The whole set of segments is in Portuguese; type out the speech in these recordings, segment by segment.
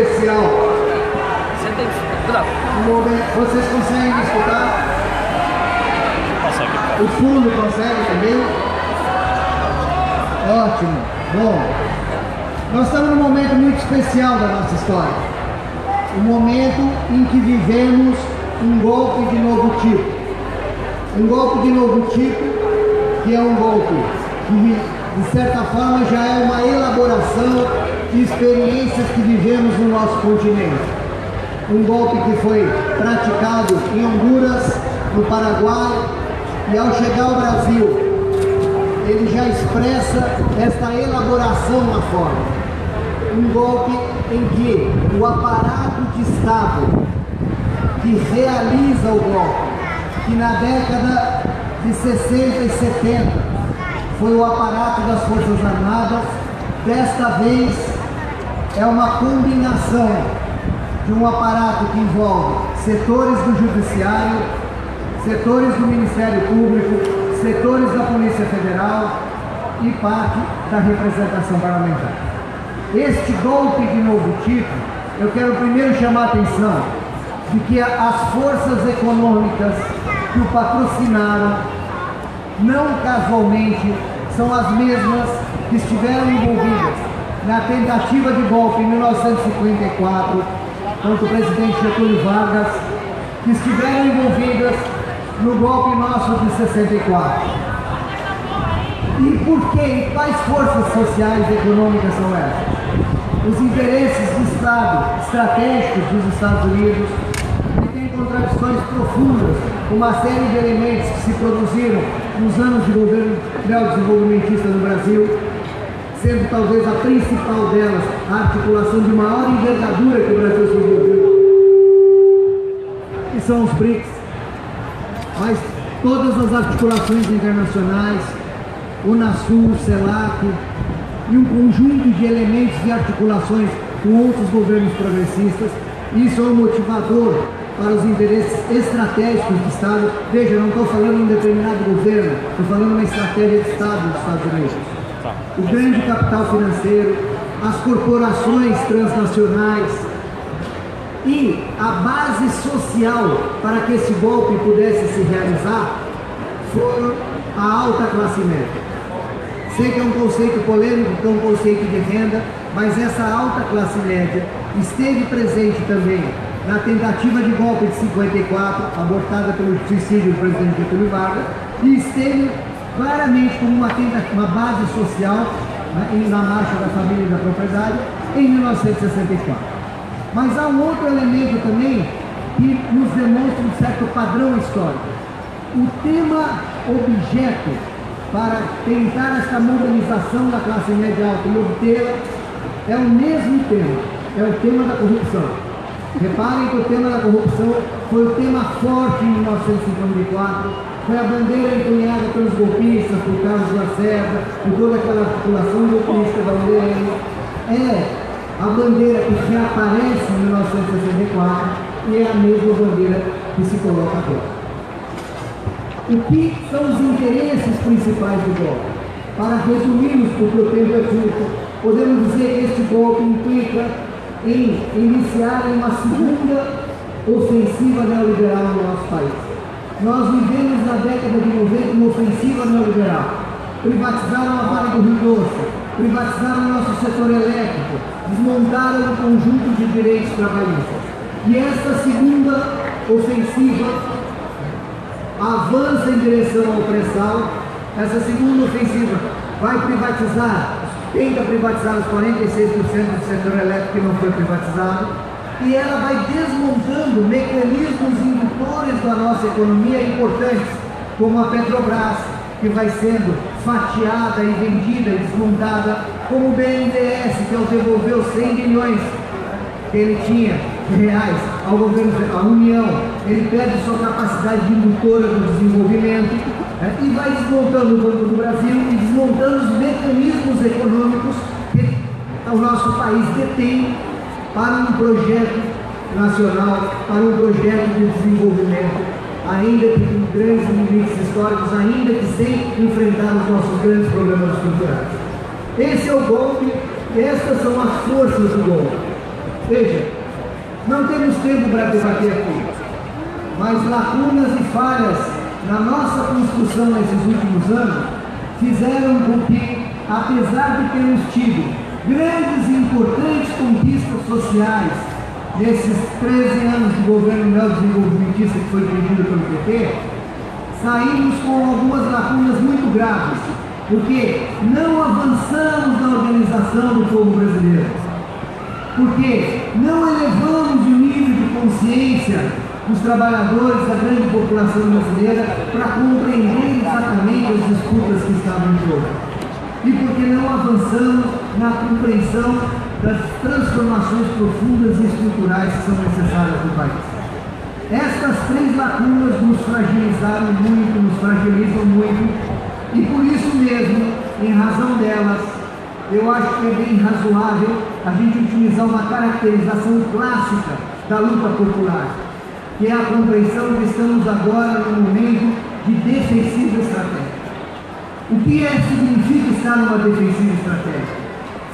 especial. Um momento, vocês conseguem escutar? O fundo consegue também? Ótimo. Bom, nós estamos num momento muito especial da nossa história. Um momento em que vivemos um golpe de novo tipo. Um golpe de novo tipo, que é um golpe que, de certa forma, já é uma elaboração de experiências que vivemos no nosso continente. Um golpe que foi praticado em Honduras, no Paraguai, e ao chegar ao Brasil, ele já expressa esta elaboração lá fora. Um golpe em que o aparato de Estado que realiza o golpe, que na década de 60 e 70 foi o aparato das Forças Armadas, desta vez é uma combinação de um aparato que envolve setores do Judiciário, setores do Ministério Público, setores da Polícia Federal e parte da representação parlamentar. Este golpe de novo tipo, eu quero primeiro chamar a atenção de que as forças econômicas que o patrocinaram, não casualmente, são as mesmas que estiveram envolvidas na tentativa de golpe em 1954 contra o presidente Getúlio Vargas, que estiveram envolvidas no golpe nosso de 64. E por quê? Quais forças sociais e econômicas são essas? Os interesses do Estado, estratégicos dos Estados Unidos, que têm contradições profundas com uma série de elementos que se produziram nos anos de governo neodesenvolvimentista no Brasil, sendo talvez a principal delas a articulação de maior envergadura que o Brasil se envolveu, que são os BRICS. Mas todas as articulações internacionais, Unasul, CELAC e um conjunto de elementos e articulações com outros governos progressistas, isso é um motivador para os interesses estratégicos do Estado. Veja, eu não estou falando em um determinado governo, estou falando uma estratégia de Estado dos Estados Unidos. O grande capital financeiro, as corporações transnacionais e a base social para que esse golpe pudesse se realizar foram a alta classe média. Sei que é um conceito polêmico, que é um conceito de renda, mas essa alta classe média esteve presente também na tentativa de golpe de 54, abortada pelo suicídio do presidente Getúlio Vargas, e esteve claramente como uma base social, né, na marcha da família e da propriedade, em 1964. Mas há um outro elemento também que nos demonstra um certo padrão histórico. O tema objeto para tentar essa mobilização da classe média alta e obtê-la é o mesmo tema, é o tema da corrupção. Reparem que o tema da corrupção foi o tema forte em 1954, foi a bandeira empunhada pelos golpistas, por Carlos Lacerda, por toda aquela articulação golpista da UDN. É a bandeira que reaparece em 1964 e é a mesma bandeira que se coloca agora. O que são os interesses principais do golpe? Para resumirmos, porque o tempo é curto, podemos dizer que este golpe implica em iniciar uma segunda ofensiva neoliberal no nosso país. Nós vivemos na década de 90 uma ofensiva neoliberal. Privatizaram a Vale do Rio Doce, privatizaram o nosso setor elétrico, desmontaram o conjunto de direitos trabalhistas. E esta segunda ofensiva avança em direção ao pré-sal. Essa segunda ofensiva vai privatizar, tenta privatizar os 46% do setor elétrico que não foi privatizado, e ela vai desmontando mecanismos indutores da nossa economia importantes, como a Petrobras, que vai sendo fatiada e vendida e desmontada, como o BNDES, que ao devolver os 100 bilhões que ele tinha reais ao governo, à União, ele perde sua capacidade de indutora do desenvolvimento, e vai desmontando o Banco do Brasil e desmontando os mecanismos econômicos que o nosso país detém para um projeto nacional, para um projeto de desenvolvimento, ainda que com grandes limites históricos, ainda que sem enfrentar os nossos grandes problemas estruturais. Esse é o golpe, estas são as forças do golpe. Veja, não temos tempo para debater aqui, mas lacunas e falhas na nossa construção nesses últimos anos fizeram com que, apesar de termos tido grandes e importantes conquistas sociais nesses 13 anos de governo neodesenvolvimentista que foi dirigido pelo PT, saímos com algumas lacunas muito graves, porque não avançamos na organização do povo brasileiro, porque não elevamos o nível de consciência dos trabalhadores, da grande população brasileira, para compreender exatamente as disputas que estavam em jogo, e porque não avançamos na compreensão das transformações profundas e estruturais que são necessárias no país. Estas três lacunas nos fragilizaram muito, nos fragilizam muito, e por isso mesmo, em razão delas, eu acho que é bem razoável a gente utilizar uma caracterização clássica da luta popular, que é a compreensão que estamos agora no momento de defensiva estratégica. O que significa estar numa defensiva estratégica?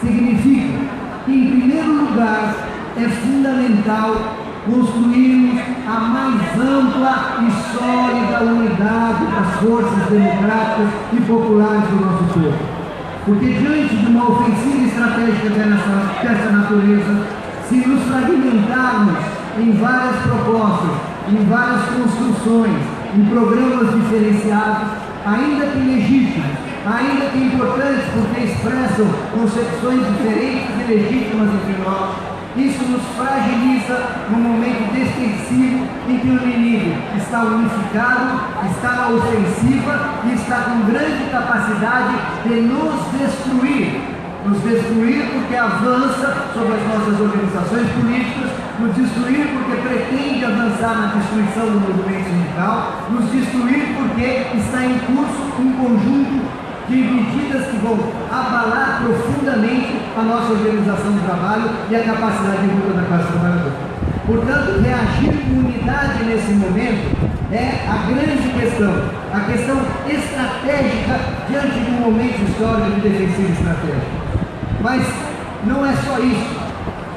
Significa que, em primeiro lugar, é fundamental construirmos a mais ampla e sólida unidade das forças democráticas e populares do nosso povo. Porque diante de uma ofensiva estratégica dessa natureza, se nos fragmentarmos em várias propostas, em várias construções, em programas diferenciados, ainda que legítimos, ainda que importantes porque expressam concepções diferentes e legítimas entre nós, isso nos fragiliza no momento defensivo em que o inimigo está unificado, está na ofensiva e está com grande capacidade de nos destruir. Nos destruir porque avança sobre as nossas organizações políticas, nos destruir porque pretende avançar na destruição do movimento sindical, nos destruir porque está em curso um conjunto de medidas que vão abalar profundamente a nossa organização de trabalho e a capacidade de luta da classe trabalhadora. Portanto, reagir com unidade nesse momento é a grande questão, a questão estratégica diante de um momento histórico de defensiva estratégica. Mas não é só isso.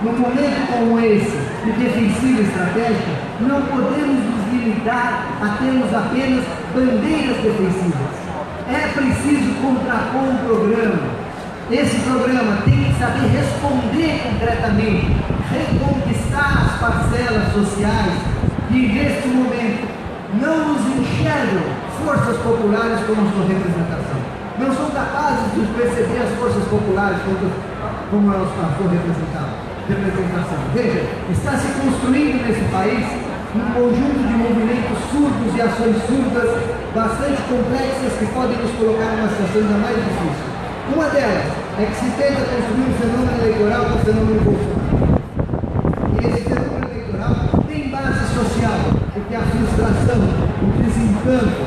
Num momento como esse, de defensiva estratégica, não podemos nos limitar a termos apenas bandeiras defensivas. É preciso contrapor um programa. Esse programa tem que saber responder concretamente, reconquistar as parcelas sociais que, neste momento, não nos enxergam forças populares como sua representação. Não são capazes de perceber as forças populares como elas sua representação. Veja, está se construindo nesse país um conjunto de movimentos surdos e ações surdas bastante complexas que podem nos colocar numa situação ainda mais difícil. Uma delas é que se tenta construir um fenômeno eleitoral que é o fenômeno Bolsonaro. E esse fenômeno eleitoral tem base social, porque a frustração, o desencanto,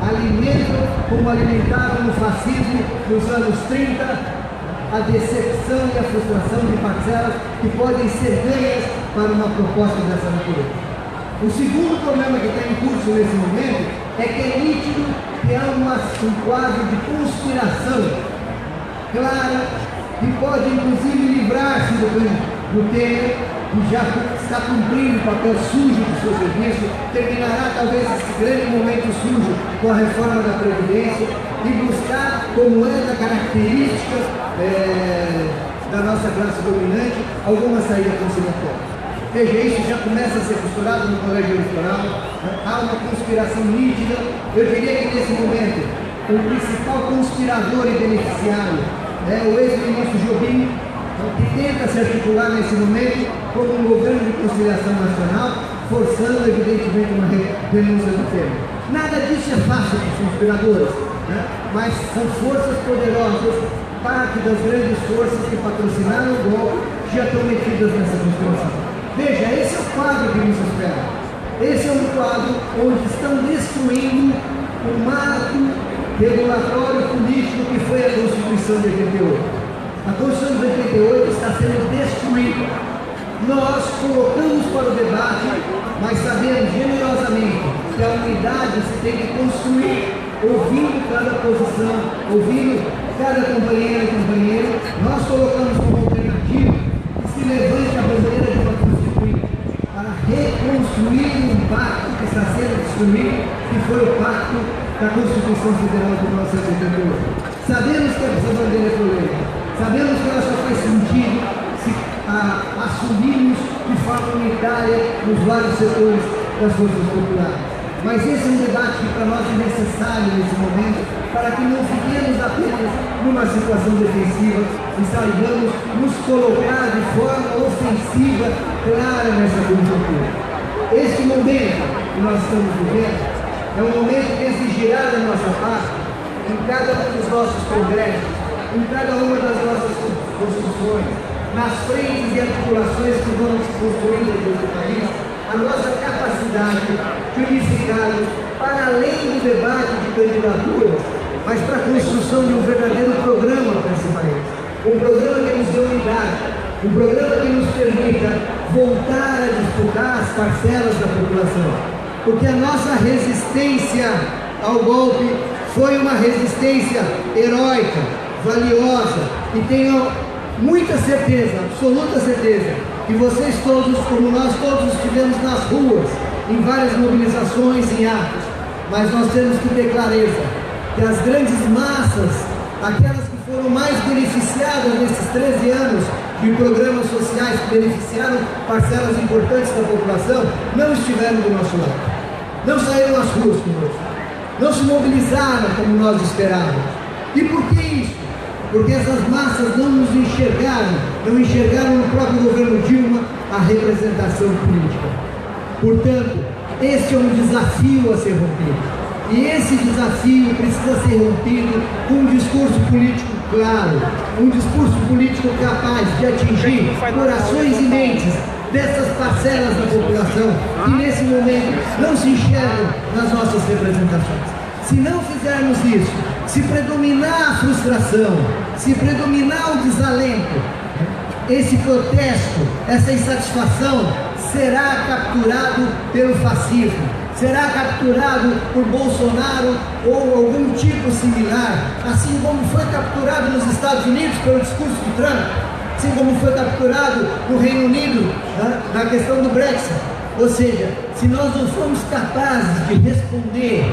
alimentam como alimentaram no fascismo nos anos 30, a decepção e a frustração de parcelas que podem ser ganhas para uma proposta dessa natureza. O segundo problema que está em curso nesse momento é que é nítido que há um quadro de conspiração clara que pode inclusive livrar-se do Temer, que já está cumprindo o papel sujo do seu serviço, terminará talvez esse grande momento sujo com a reforma da Previdência e buscar, como é da característica da nossa classe dominante, alguma saída conciliatória. Veja, isso já começa a ser costurado no colégio eleitoral, há uma conspiração nítida. Eu diria que nesse momento, o principal conspirador e beneficiário é o ex-ministro Jobim, que tenta se articular nesse momento como um governo de conciliação nacional, forçando evidentemente uma renúncia do Temer. Nada disso é fácil para os conspiradores, mas são forças poderosas, parte das grandes forças que patrocinaram o golpe já estão metidas nessa conspiração. Veja, esse é o quadro que nos espera. Esse é um quadro onde estão destruindo o marco regulatório político que foi a Constituição de 88. A Constituição de 88 está sendo destruída. Nós colocamos para o debate, mas sabemos generosamente que a unidade se tem que construir, ouvindo cada posição, ouvindo cada companheira e companheiro. Nós colocamos como alternativa que se levante a bandeira Constituição Federal de 1988. Sabemos que essa bandeira é polêmica. Sabemos que ela só faz sentido se assumirmos de forma unitária nos vários setores das forças populares. Mas esse é um debate que para nós é necessário nesse momento, para que não fiquemos apenas numa situação defensiva e saibamos nos colocar de forma ofensiva clara nessa conjuntura. Este momento que nós estamos vivendo é um momento que exigirá da nossa parte, em cada um dos nossos congressos, em cada uma das nossas construções, nas frentes e articulações que vamos construir dentro do país, a nossa capacidade de unificarmos para além do debate de candidaturas, mas para a construção de um verdadeiro programa para esse país. Um programa que nos dê unidade, um programa que nos permita voltar a disputar as parcelas da população. Porque a nossa resistência ao golpe foi uma resistência heróica, valiosa, e tenho muita certeza, absoluta certeza, que vocês todos, como nós todos, estivemos nas ruas, em várias mobilizações, em atos, mas nós temos que ter clareza que as grandes massas, aquelas que foram mais beneficiadas nesses 13 anos de programas sociais que beneficiaram parcelas importantes da população, não estiveram do nosso lado, não saíram às ruas conosco, não se mobilizaram como nós esperávamos. E por que isso? Porque essas massas não nos enxergaram, não enxergaram no próprio governo Dilma a representação política. Portanto, este é um desafio a ser rompido. E esse desafio precisa ser rompido com um discurso político claro, um discurso político capaz de atingir corações e mentes dessas parcelas da população que nesse momento não se enxergam nas nossas representações. Se não fizermos isso, se predominar a frustração, se predominar o desalento, esse protesto, essa insatisfação será capturado pelo fascismo, será capturado por Bolsonaro ou algum tipo similar, assim como foi capturado nos Estados Unidos pelo discurso de Trump, assim como foi capturado no Reino Unido na questão do Brexit. Ou seja, se nós não formos capazes de responder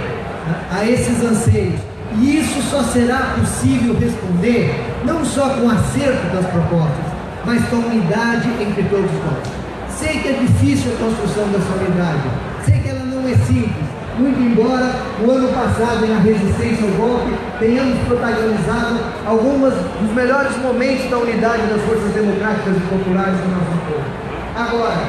a esses anseios, e isso só será possível responder não só com acerto das propostas, mas com unidade entre todos nós. Sei que é difícil a construção dessa unidade, sei que ela não é simples, muito embora no ano passado, na resistência ao golpe, tenhamos protagonizado alguns dos melhores momentos da unidade das forças democráticas e populares do nosso povo. Agora,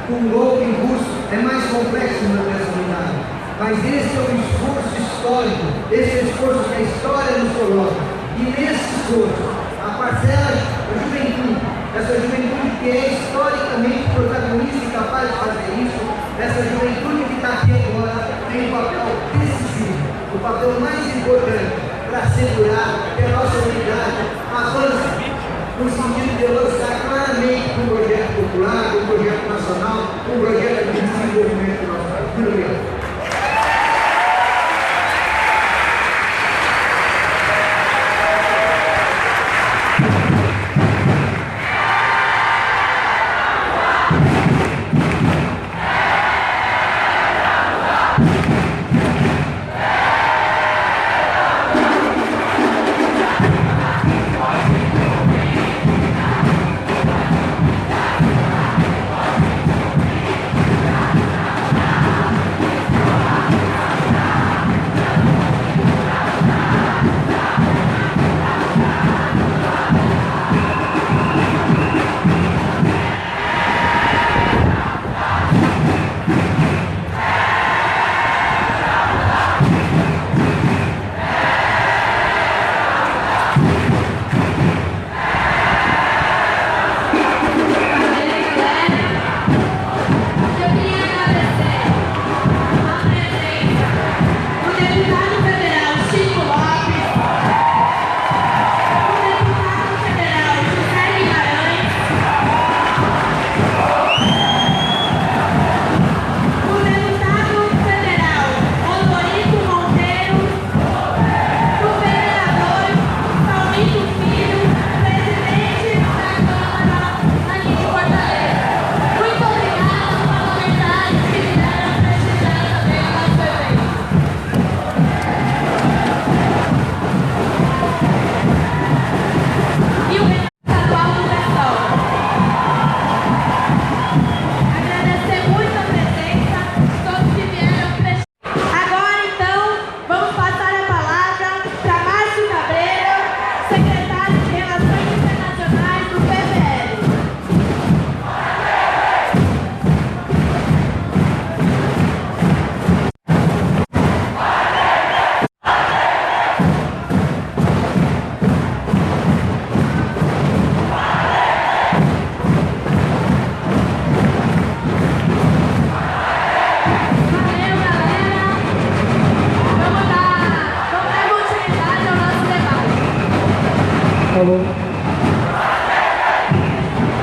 com o golpe em curso, é mais complexo manter essa unidade, mas esse é um esforço histórico, esse é o esforço que a história nos coloca, e nesse esforço, a parcela da juventude, essa juventude que é historicamente protagonista e capaz de fazer isso, essa juventude que está aqui agora, tem um papel decisivo, o papel mais importante para assegurar que a nossa unidade avance no sentido de avançar claramente com um projeto popular, com um projeto nacional, com um projeto de desenvolvimento do nosso país. Muito obrigado.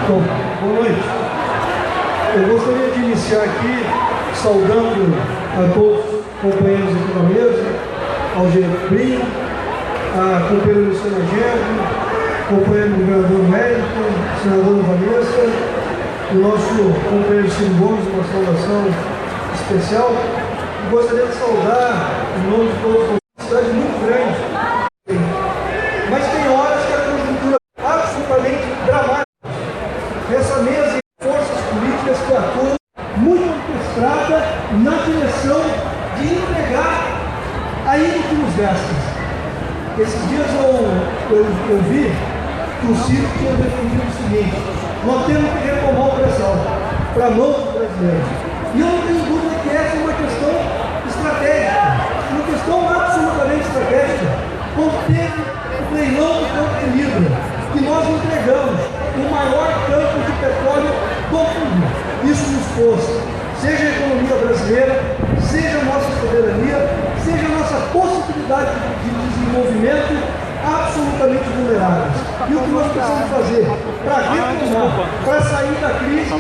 Bom, boa noite. Eu gostaria de iniciar aqui saudando a todos os companheiros aqui da mesa, ao Gerbrim, a companheira Luciana Genro, companheiro governador Wellington, senadora Vanessa, o nosso companheiro Ciro Gomes, uma saudação especial. E gostaria de saudar, em nome de todos, uma cidade muito grande, mas tem horas que a conjuntura é absolutamente dramática. Essa mesa e forças políticas que atuam muito orquestrada na direção de entregar ainda o que nos gasta. Esses dias eu vi que o Ciro tinha defendido o seguinte: nós temos que retomar o pré-sal para a mão dos brasileiros. E eu não tenho dúvida que essa é uma questão estratégica, uma questão absolutamente estratégica. Quando teve o leilão do campo de Libra, que nós entregamos o maior campo de petróleo do mundo, isso nos pôs, seja a economia brasileira, seja a nossa soberania, seja a nossa possibilidade de desenvolvimento absolutamente vulneráveis. E o que nós precisamos fazer para retomar, para sair da crise,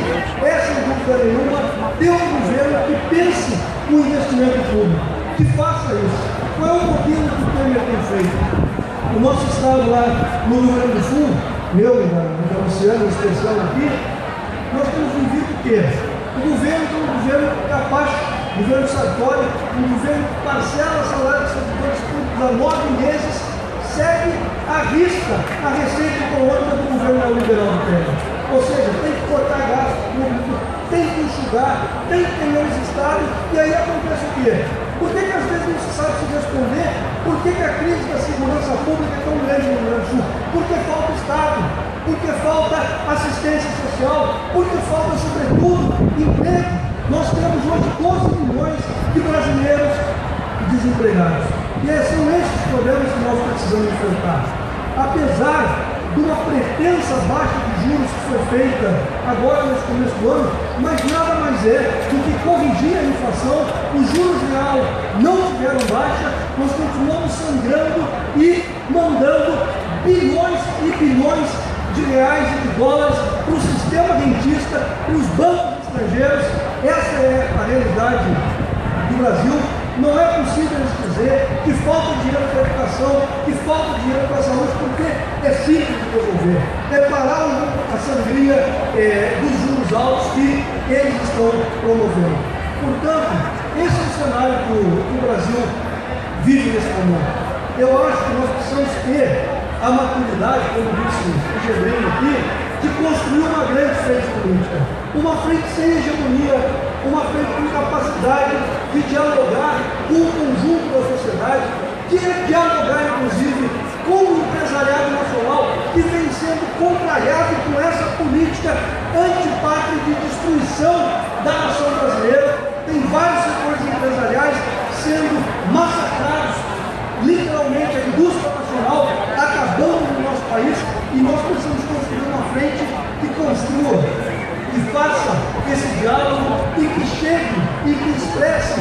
é sem dúvida nenhuma ter um governo que pense no investimento público, que faça isso. Qual é o modelo que o Temer tem feito? O nosso estado lá no Rio Grande do Sul, meu e da Luciana, em especial aqui, nós temos vivido o quê? O governo é um governo capaz, o governo Sartori, um governo que parcela salário dos servidores públicos há 9 meses, segue à risca a receita econômica do governo neoliberal do Temer. Ou seja, tem que cortar gasto público, tem que enxugar, tem que ter menos Estado, e aí acontece o quê? Por que às vezes não se sabe se responder por que a crise da segurança pública é tão grande no Rio Grande do Sul? Porque falta Estado, porque falta assistência social, porque falta, sobretudo, emprego. Nós temos hoje 12 milhões de brasileiros desempregados. E são esses problemas que nós precisamos enfrentar. Apesar de uma pretensa baixa de juros que foi feita agora nesse começo do ano, mas nada mais é do que corrigir a inflação. Os juros real não tiveram baixa, nós continuamos sangrando e mandando bilhões e bilhões de reais e de dólares para o sistema rentista, para os bancos estrangeiros. Essa é a realidade do Brasil. Não é possível dizer que falta dinheiro para a educação, que falta dinheiro para a saúde, porque é simples de resolver. É parar a sangria dos juros altos que eles estão promovendo. Portanto, esse é o cenário que o Brasil vive nesse momento. Eu acho que nós precisamos ter a maturidade, como disse o Gebrino aqui, de construir uma grande frente política. Uma frente sem hegemonia, uma frente com capacidade de dialogar com o conjunto da sociedade, de dialogar, inclusive, com o empresariado nacional, que vem sendo contrariado com essa política antipátria de destruição da nação brasileira. Tem vários setores empresariais sendo massacrados, literalmente a indústria nacional acabando no nosso país, e nós precisamos construir uma frente que construa, que faça esse diálogo e que chegue e que expresse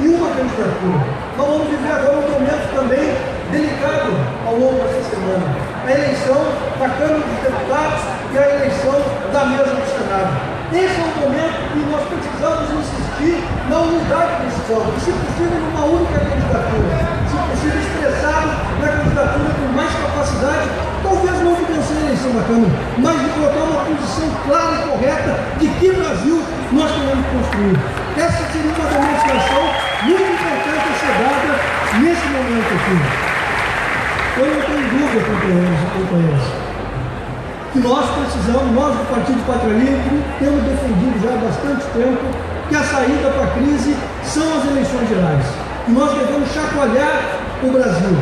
em uma candidatura. Nós vamos viver agora um momento também delicado ao longo dessa semana. A eleição da Câmara dos Deputados e a eleição da mesa do Senado. Esse é o momento que nós precisamos insistir na unidade desse voto, se possível numa única candidatura, se possível expressado na candidatura com mais capacidade, talvez não de vencer a eleição da Câmara, mas de colocar uma posição clara e correta de que Brasil nós queremos construir. Essa seria uma demonstração muito importante a ser dada nesse momento aqui. Eu não tenho dúvida, companheiros e companheiras, que nós precisamos, nós do Partido Pátria Livre, temos defendido já há bastante tempo que a saída para a crise são as eleições gerais. E nós devemos chacoalhar o Brasil.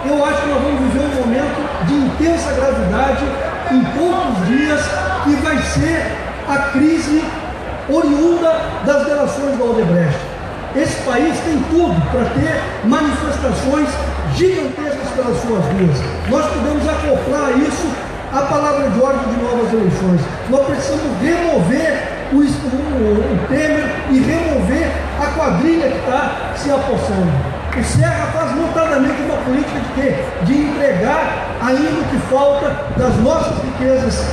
Eu acho que nós vamos viver um momento de intensa gravidade em poucos dias, que vai ser a crise oriunda das delações do Odebrecht. Esse país tem tudo para ter manifestações gigantescas pelas suas ruas. Nós podemos acoplar isso à palavra de ordem de novas eleições. Nós precisamos remover o Temer e remover a quadrilha que está se apossando. O Serra faz notadamente uma política de quê? De entregar ainda o que falta das nossas riquezas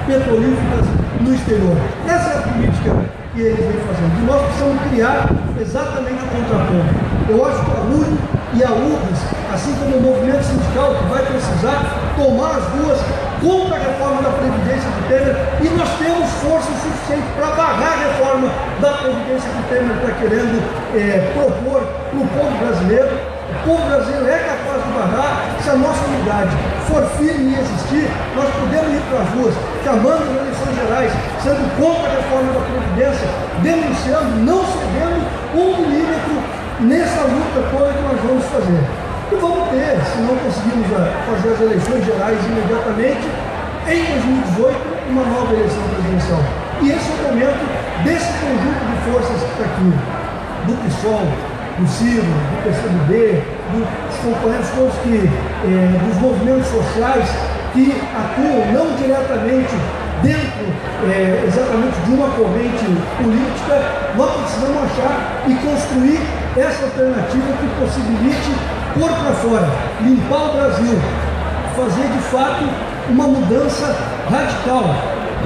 petrolíferas no exterior. Essa é a política que eles vêm fazendo. E nós precisamos criar exatamente o contraponto. Eu acho que a UNE e a UBS, assim como o movimento sindical, que vai precisar tomar as ruas contra a reforma da Previdência de Temer, e nós temos força suficiente para barrar a reforma da Previdência que Temer está querendo propor para o povo brasileiro. O povo brasileiro é capaz de barrar se a nossa unidade for firme e existir. Nós podemos ir para as ruas, chamando as eleições gerais, sendo contra a reforma da Previdência, denunciando, não cedendo 1 milímetro nessa luta toda que nós vamos fazer. E vamos ter, se não conseguirmos fazer as eleições gerais imediatamente, em 2018, uma nova eleição presidencial. E esse é o momento desse conjunto de forças que está aqui, do PSOL, do Ciro, do PCdoB, dos companheiros todos dos movimentos sociais que atuam não diretamente dentro exatamente de uma corrente política. Nós precisamos achar e construir essa alternativa que possibilite pôr para fora, limpar o Brasil, fazer de fato uma mudança radical.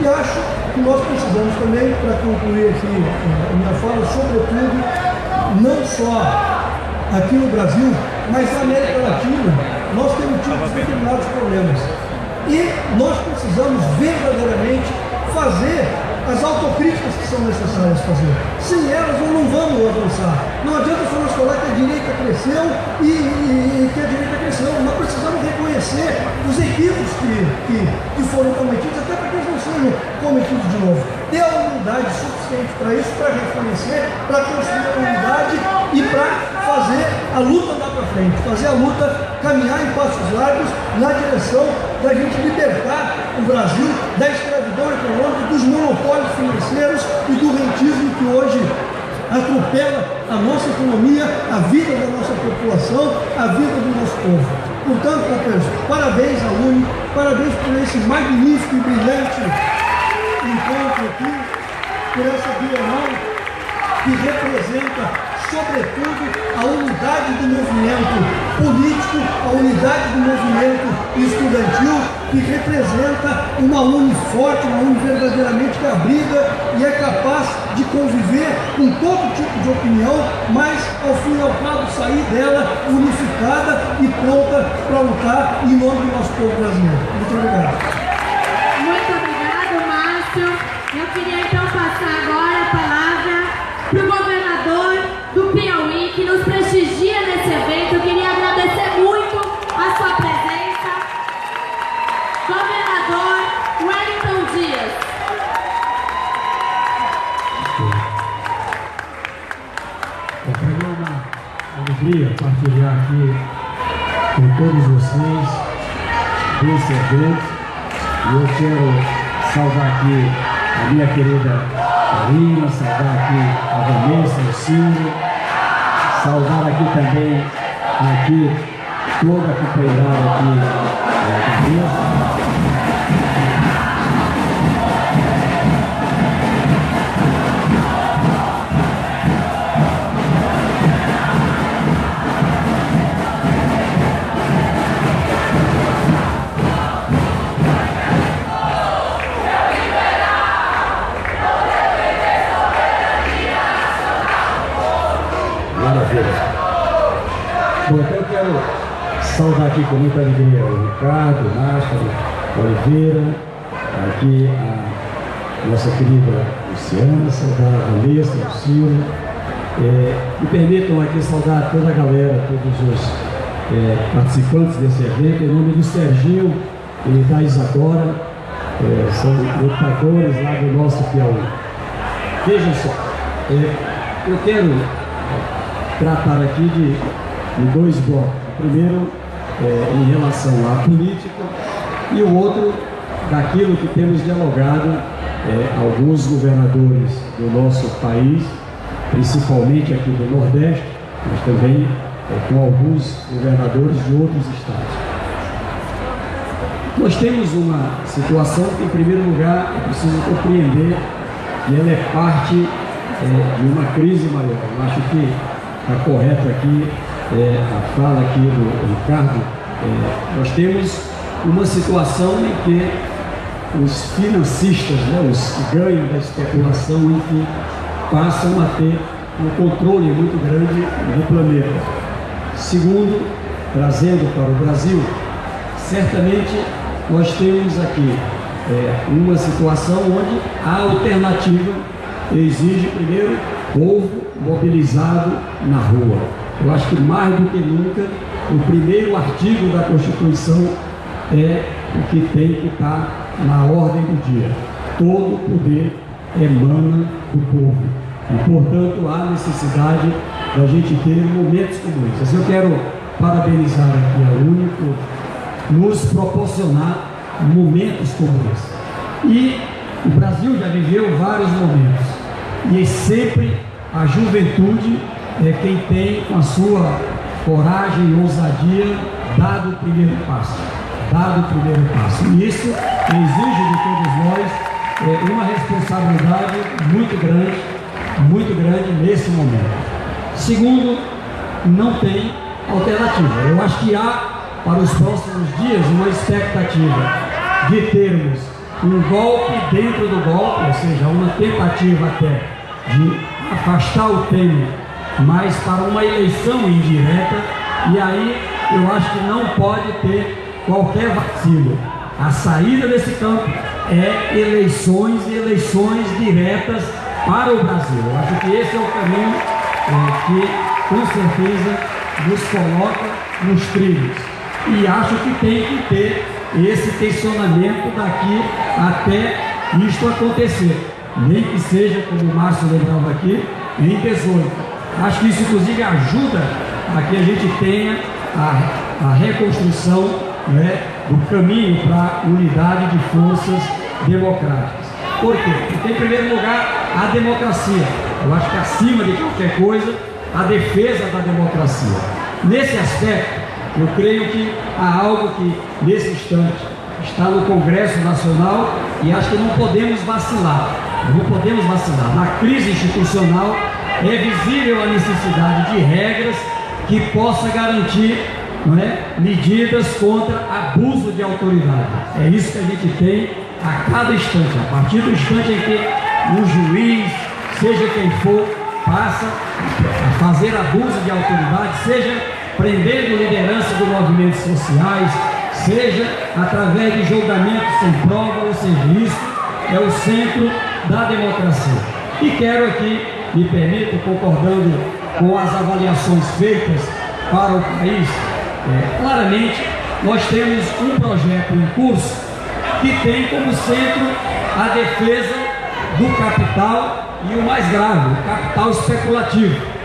E acho que nós precisamos também, para concluir aqui a minha fala, sobretudo, não só aqui no Brasil, mas na América Latina, nós temos tido determinados problemas. E nós precisamos verdadeiramente fazer as autocríticas que são necessárias fazer. Sem elas nós não vamos avançar. Não adianta só nós falar que a direita cresceu e que a direita cresceu. Nós precisamos reconhecer os equívocos que foram cometidos, até para que eles não sejam cometidos de novo. Ter a unidade suficiente para isso, para reconhecer, para construir a unidade e para fazer a luta andar para frente, fazer a luta caminhar em passos largos na direção da gente libertar o Brasil da escravidão econômica, dos monopólios financeiros e do rentismo que hoje atropela a nossa economia, a vida da nossa população, a vida do nosso povo. Portanto, companheiros, parabéns à UNE, parabéns por esse magnífico e brilhante encontro aqui, por essa Bienal que representa, sobretudo, a unidade do movimento político, a unidade do movimento estudantil, que representa uma UNE forte, uma UNE verdadeiramente que abriga e é capaz de conviver com todo tipo de opinião, mas ao fim e ao cabo sair dela unificada e pronta para lutar em nome do nosso povo brasileiro. Muito obrigado. Muito obrigado, Márcio. Eu queria então passar agora a palavra para o governador do Piauí, que nos prestigia nesse evento. Eu queria agradecer muito a sua presença. Governador Wellington Dias. Foi uma alegria partilhar aqui com todos vocês desse evento. E eu quero saudar aqui a minha querida Karina, saudar aqui a Vanessa, o Ciro, saudar aqui também toda a companheirada aqui da mesa. Bom, então eu quero saudar aqui com muita alegria o Ricardo, o Márcio, Oliveira, aqui a nossa querida Luciana, saudar a Vanessa, o Ciro. Me permitam aqui saudar toda a galera, todos os participantes desse evento, em nome do Serginho e da Isadora, são lutadores lá do nosso Piauí. Vejam só, eu quero tratar aqui de 2 blocos. O primeiro em relação à política e o outro daquilo que temos dialogado alguns governadores do nosso país, principalmente aqui do Nordeste, mas também com alguns governadores de outros estados. Nós temos uma situação que, em primeiro lugar, é preciso compreender que ela é parte de uma crise maior. Eu acho que está correto aqui a fala aqui do Ricardo. Nós temos uma situação em que os financistas, né, os ganhos da especulação, enfim, passam a ter um controle muito grande do planeta. Segundo, trazendo para o Brasil, certamente nós temos aqui uma situação onde a alternativa exige primeiro povo mobilizado na rua. Eu acho que mais do que nunca o primeiro artigo da Constituição é o que tem que estar na ordem do dia. Todo o poder emana do povo e, portanto, há necessidade da gente ter momentos como esses. Eu quero parabenizar aqui a UNE por nos proporcionar momentos como esse. E o Brasil já viveu vários momentos e sempre a juventude é quem tem, com a sua coragem e ousadia, dado o primeiro passo. E isso exige de todos nós uma responsabilidade muito grande nesse momento. Segundo, não tem alternativa. Eu acho que há para os próximos dias uma expectativa de termos um golpe dentro do golpe, ou seja, uma tentativa até de afastar o Temer, mas para uma eleição indireta, e aí eu acho que não pode ter qualquer vacilo. A saída desse campo é eleições e eleições diretas para o Brasil. Eu acho que esse é o caminho que com certeza nos coloca nos trilhos. E acho que tem que ter esse tensionamento daqui até isto acontecer. Nem que seja, como o Márcio lembrava aqui, em 18. Acho que isso inclusive ajuda a que a gente tenha a reconstrução, né, do caminho para a unidade de forças democráticas. Por quê? Porque, em primeiro lugar, a democracia. Eu acho que acima de qualquer coisa, a defesa da democracia. Nesse aspecto, eu creio que há algo que, nesse instante, está no Congresso Nacional e acho que não podemos vacilar. Na crise institucional, é visível a necessidade de regras que possa garantir, não é, medidas contra abuso de autoridade. É isso que a gente tem a cada instante. A partir do instante em que o juiz, seja quem for, passa a fazer abuso de autoridade, seja prendendo liderança de movimentos sociais, seja através de julgamentos sem prova, ou seja, isso é o centro da democracia. E quero aqui, me permito, concordando com as avaliações feitas para o país, claramente nós temos um projeto em curso que tem como centro a defesa do capital e o mais grave, o capital especulativo.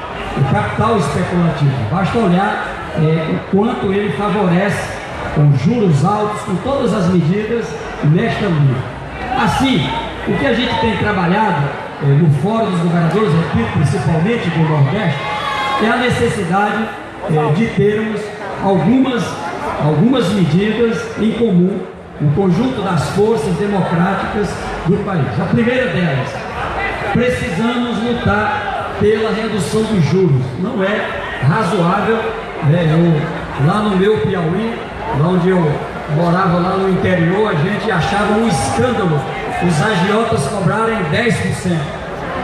Basta olhar o quanto ele favorece, com juros altos, com todas as medidas nesta linha. Assim, o que a gente tem trabalhado no Fórum dos Governadores, aqui, principalmente do Nordeste, é a necessidade de termos algumas medidas em comum, o conjunto das forças democráticas do país. A primeira delas, precisamos lutar pela redução dos juros. Não é razoável, lá no meu Piauí, lá onde eu morava, lá no interior, a gente achava um escândalo os agiotas cobrarem 10%.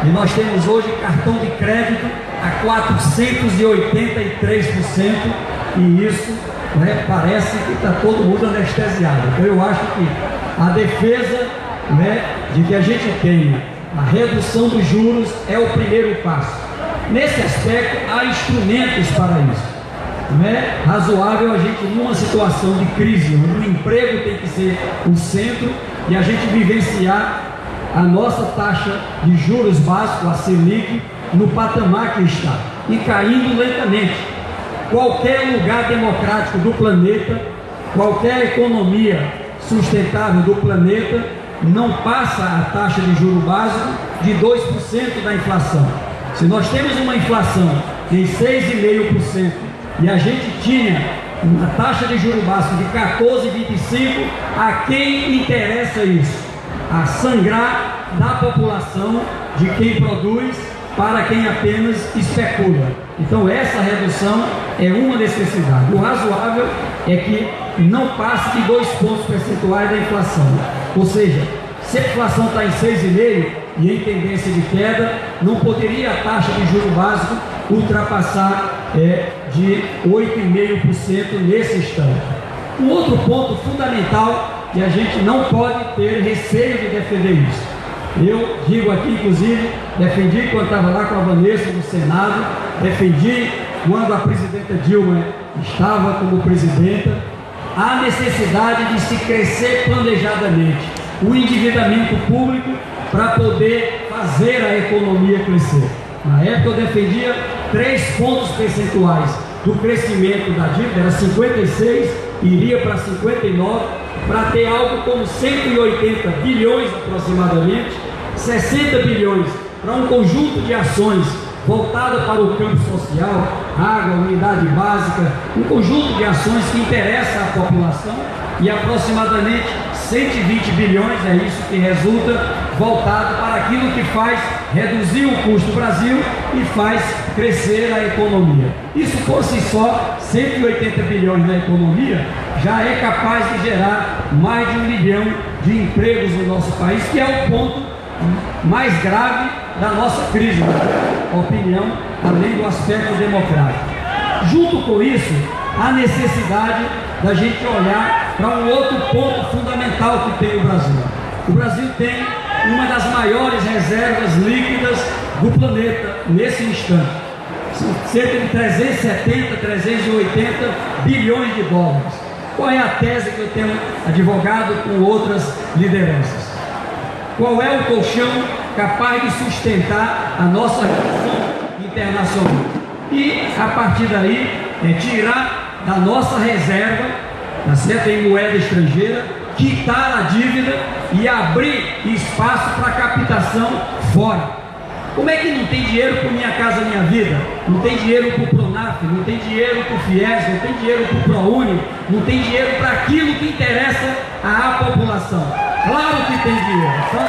E nós temos hoje cartão de crédito a 483%, e isso, parece que está todo mundo anestesiado. Então eu acho que a defesa, de que a gente tenha a redução dos juros é o primeiro passo. Nesse aspecto, há instrumentos para isso. Não é razoável a gente, numa situação de crise, onde o emprego tem que ser o centro, e a gente vivenciar a nossa taxa de juros básicos, a Selic, no patamar que está, e caindo lentamente. Qualquer lugar democrático do planeta, qualquer economia sustentável do planeta, não passa a taxa de juro básico de 2% da inflação. Se nós temos uma inflação de 6,5%, e a gente tinha uma taxa de juros básico de 14,25%, a quem interessa isso? A sangrar da população, de quem produz para quem apenas especula. Então essa redução é uma necessidade. O razoável é que não passe de 2 pontos percentuais da inflação. Ou seja, se a inflação está em 6,5% e em tendência de queda, não poderia a taxa de juro básico ultrapassar de 8,5% nesse instante. Um outro ponto fundamental, que a gente não pode ter receio de defender isso. Eu digo aqui, inclusive, defendi quando estava lá com a Vanessa no Senado, defendi quando a presidenta Dilma estava como presidenta, a necessidade de se crescer planejadamente, o endividamento público para poder fazer a economia crescer. Na época eu defendia 3 pontos percentuais do crescimento da dívida, era 56, iria para 59, para ter algo como 180 bilhões aproximadamente, 60 bilhões para um conjunto de ações voltada para o campo social, água, unidade básica, um conjunto de ações que interessa à população, e aproximadamente 120 bilhões, é isso que resulta, voltado para aquilo que faz reduzir o custo do Brasil e faz crescer a economia. Isso por si só, 180 bilhões na economia, já é capaz de gerar mais de 1 milhão de empregos no nosso país, que é o ponto mais grave da nossa crise, na minha opinião, além do aspecto democrático. Junto com isso, a necessidade da gente olhar para um outro ponto fundamental que tem o Brasil. O Brasil tem uma das maiores reservas líquidas do planeta nesse instante. São cerca de 370, 380 bilhões de dólares. Qual é a tese que eu tenho advogado com outras lideranças? Qual é o colchão capaz de sustentar a nossa relação internacional? E, a partir daí, tirar da nossa reserva, tá certo, em moeda estrangeira, quitar a dívida e abrir espaço para captação fora. Como é que não tem dinheiro para Minha Casa Minha Vida? Não tem dinheiro para o Pronaf, não tem dinheiro para o FIES, não tem dinheiro para o ProUni, não tem dinheiro para aquilo que interessa à população? Claro que tem dinheiro, tá?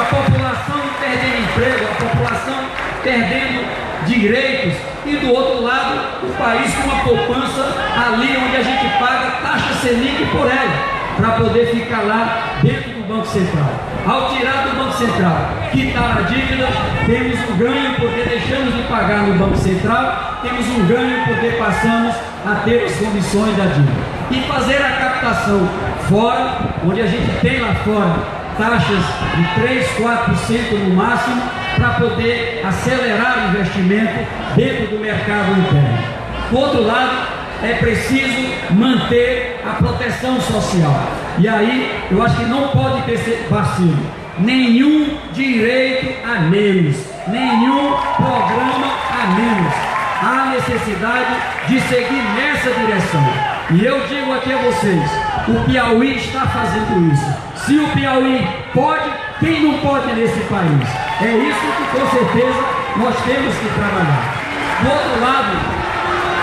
A população perdendo emprego, a população perdendo direitos, e do outro lado, o país com uma poupança ali onde a gente paga taxa Selic por ela, para poder ficar lá dentro do Banco Central. Ao tirar do Banco Central, quitar a dívida, temos um ganho porque deixamos de pagar no Banco Central, temos um ganho porque passamos a ter as condições da dívida. E fazer a captação fora, onde a gente tem lá fora taxas de 3, 4% no máximo, para poder acelerar o investimento dentro do mercado interno. Do outro lado, é preciso manter a proteção social. E aí, eu acho que não pode ter vacilo. Nenhum direito a menos, nenhum programa a menos. Há necessidade de seguir nessa direção. E eu digo aqui a vocês, o Piauí está fazendo isso. Se o Piauí pode, quem não pode nesse país? É isso que com certeza nós temos que trabalhar. Do outro lado,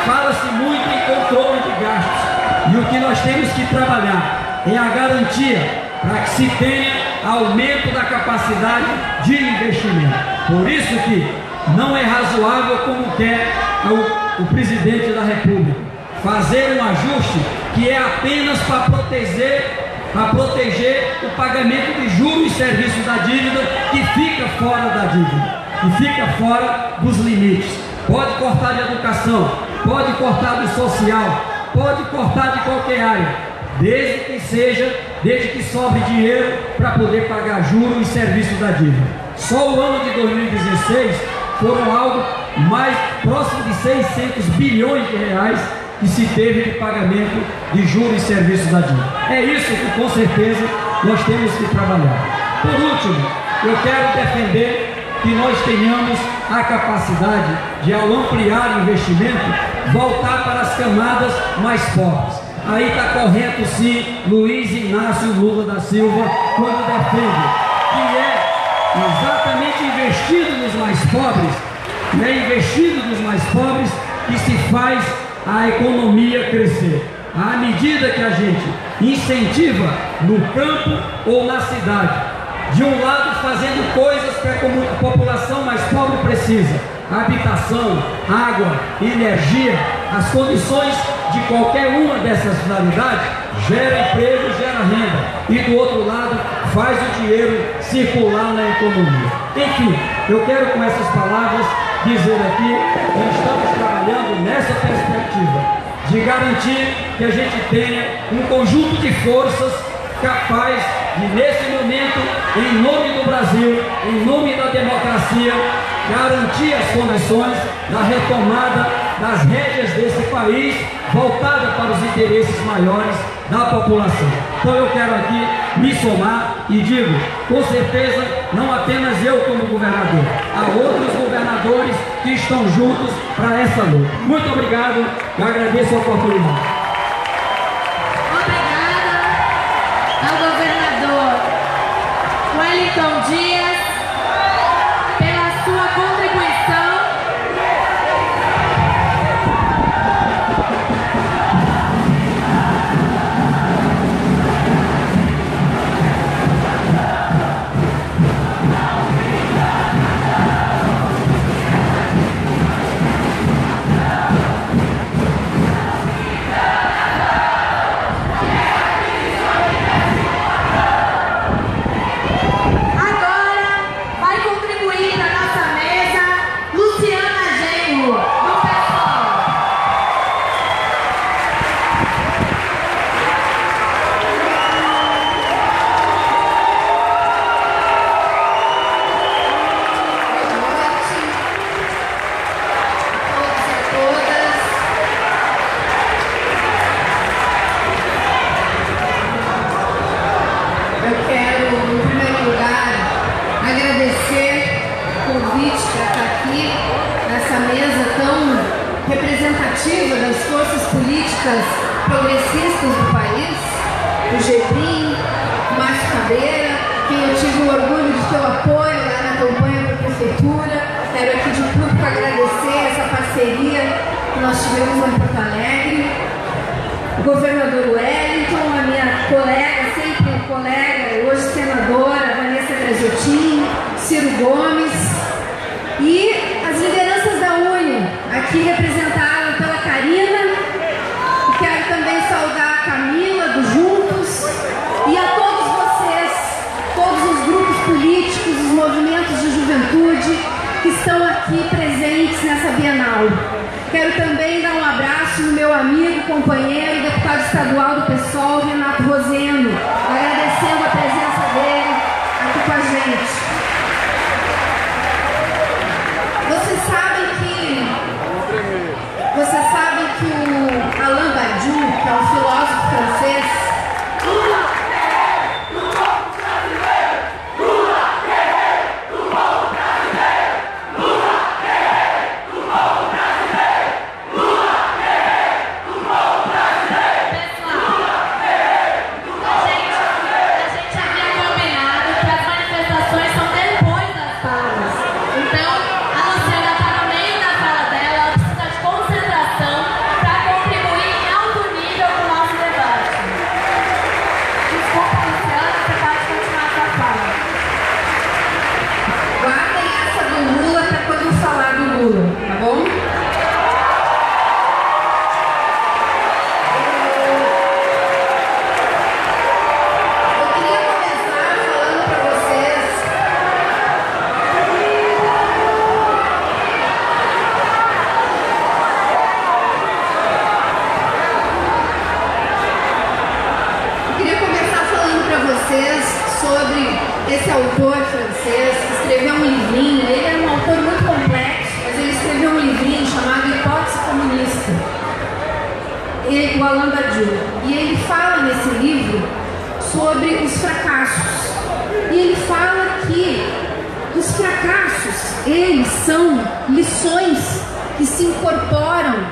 fala-se muito em controle de gastos. E o que nós temos que trabalhar é a garantia para que se tenha aumento da capacidade de investimento. Por isso que não é razoável, como quer o presidente da República, fazer um ajuste que é apenas para proteger o pagamento de juros e serviços da dívida, que fica fora da dívida, que fica fora dos limites. Pode cortar de educação, pode cortar do social, pode cortar de qualquer área, desde que sobre dinheiro para poder pagar juros e serviços da dívida. Só o ano de 2016 foram algo mais próximo de 600 bilhões de reais que se teve de pagamento de juros e serviços da dívida. É isso que com certeza nós temos que trabalhar. Por último, eu quero defender que nós tenhamos a capacidade de, ao ampliar o investimento, voltar para as camadas mais pobres. Aí está correto sim Luiz Inácio Lula da Silva quando defende que é exatamente investido nos mais pobres, investido nos mais pobres que se faz a economia crescer. À medida que a gente incentiva no campo ou na cidade De um lado, fazendo coisas que a população mais pobre precisa: habitação, água, energia. As condições de qualquer uma dessas finalidades gera emprego, gera renda. E do outro lado, faz o dinheiro circular na economia. Enfim, eu quero com essas palavras dizer aqui que estamos trabalhando nessa perspectiva de garantir que a gente tenha um conjunto de forças capaz de, nesse momento, em nome do Brasil, em nome da democracia, garantir as condições da retomada das rédeas desse país, voltada para os interesses maiores da população. Então eu quero aqui me somar e digo, com certeza, não apenas eu como governador, há outros governadores que estão juntos para essa luta. Muito obrigado, eu agradeço a oportunidade. Obrigada ao governador Wellington Dias pela sua contribuição. Das forças políticas progressistas do país, o GEBRIM, o Márcio Cadeira, quem eu tive o orgulho de ter o apoio lá na campanha para a prefeitura. Quero aqui de público agradecer essa parceria que nós tivemos em Porto Alegre. O governador Wellington, a minha colega, sempre colega, hoje senadora, Vanessa Graziotin, Ciro Gomes e as lideranças da UNE, aqui representadas pela Karina. Quero também saudar a Camila do Juntos e a todos vocês, todos os grupos políticos, os movimentos de juventude que estão aqui presentes nessa Bienal. Quero também dar um abraço no meu amigo, companheiro, deputado estadual do PSOL, Renato Roseno, agradecendo a presença dele aqui com a gente. Vocês sabem que o Alain Badiou, que é um filósofo francês, tá bom? Eu queria começar falando para vocês sobre esse autor francês que escreveu um livrinho. Ele é um autor muito complexo, mas ele escreveu um livrinho chamado Hipótese Comunista, o Alain Badiou. E ele fala nesse livro sobre os fracassos. E ele fala que os fracassos, eles são lições que se incorporam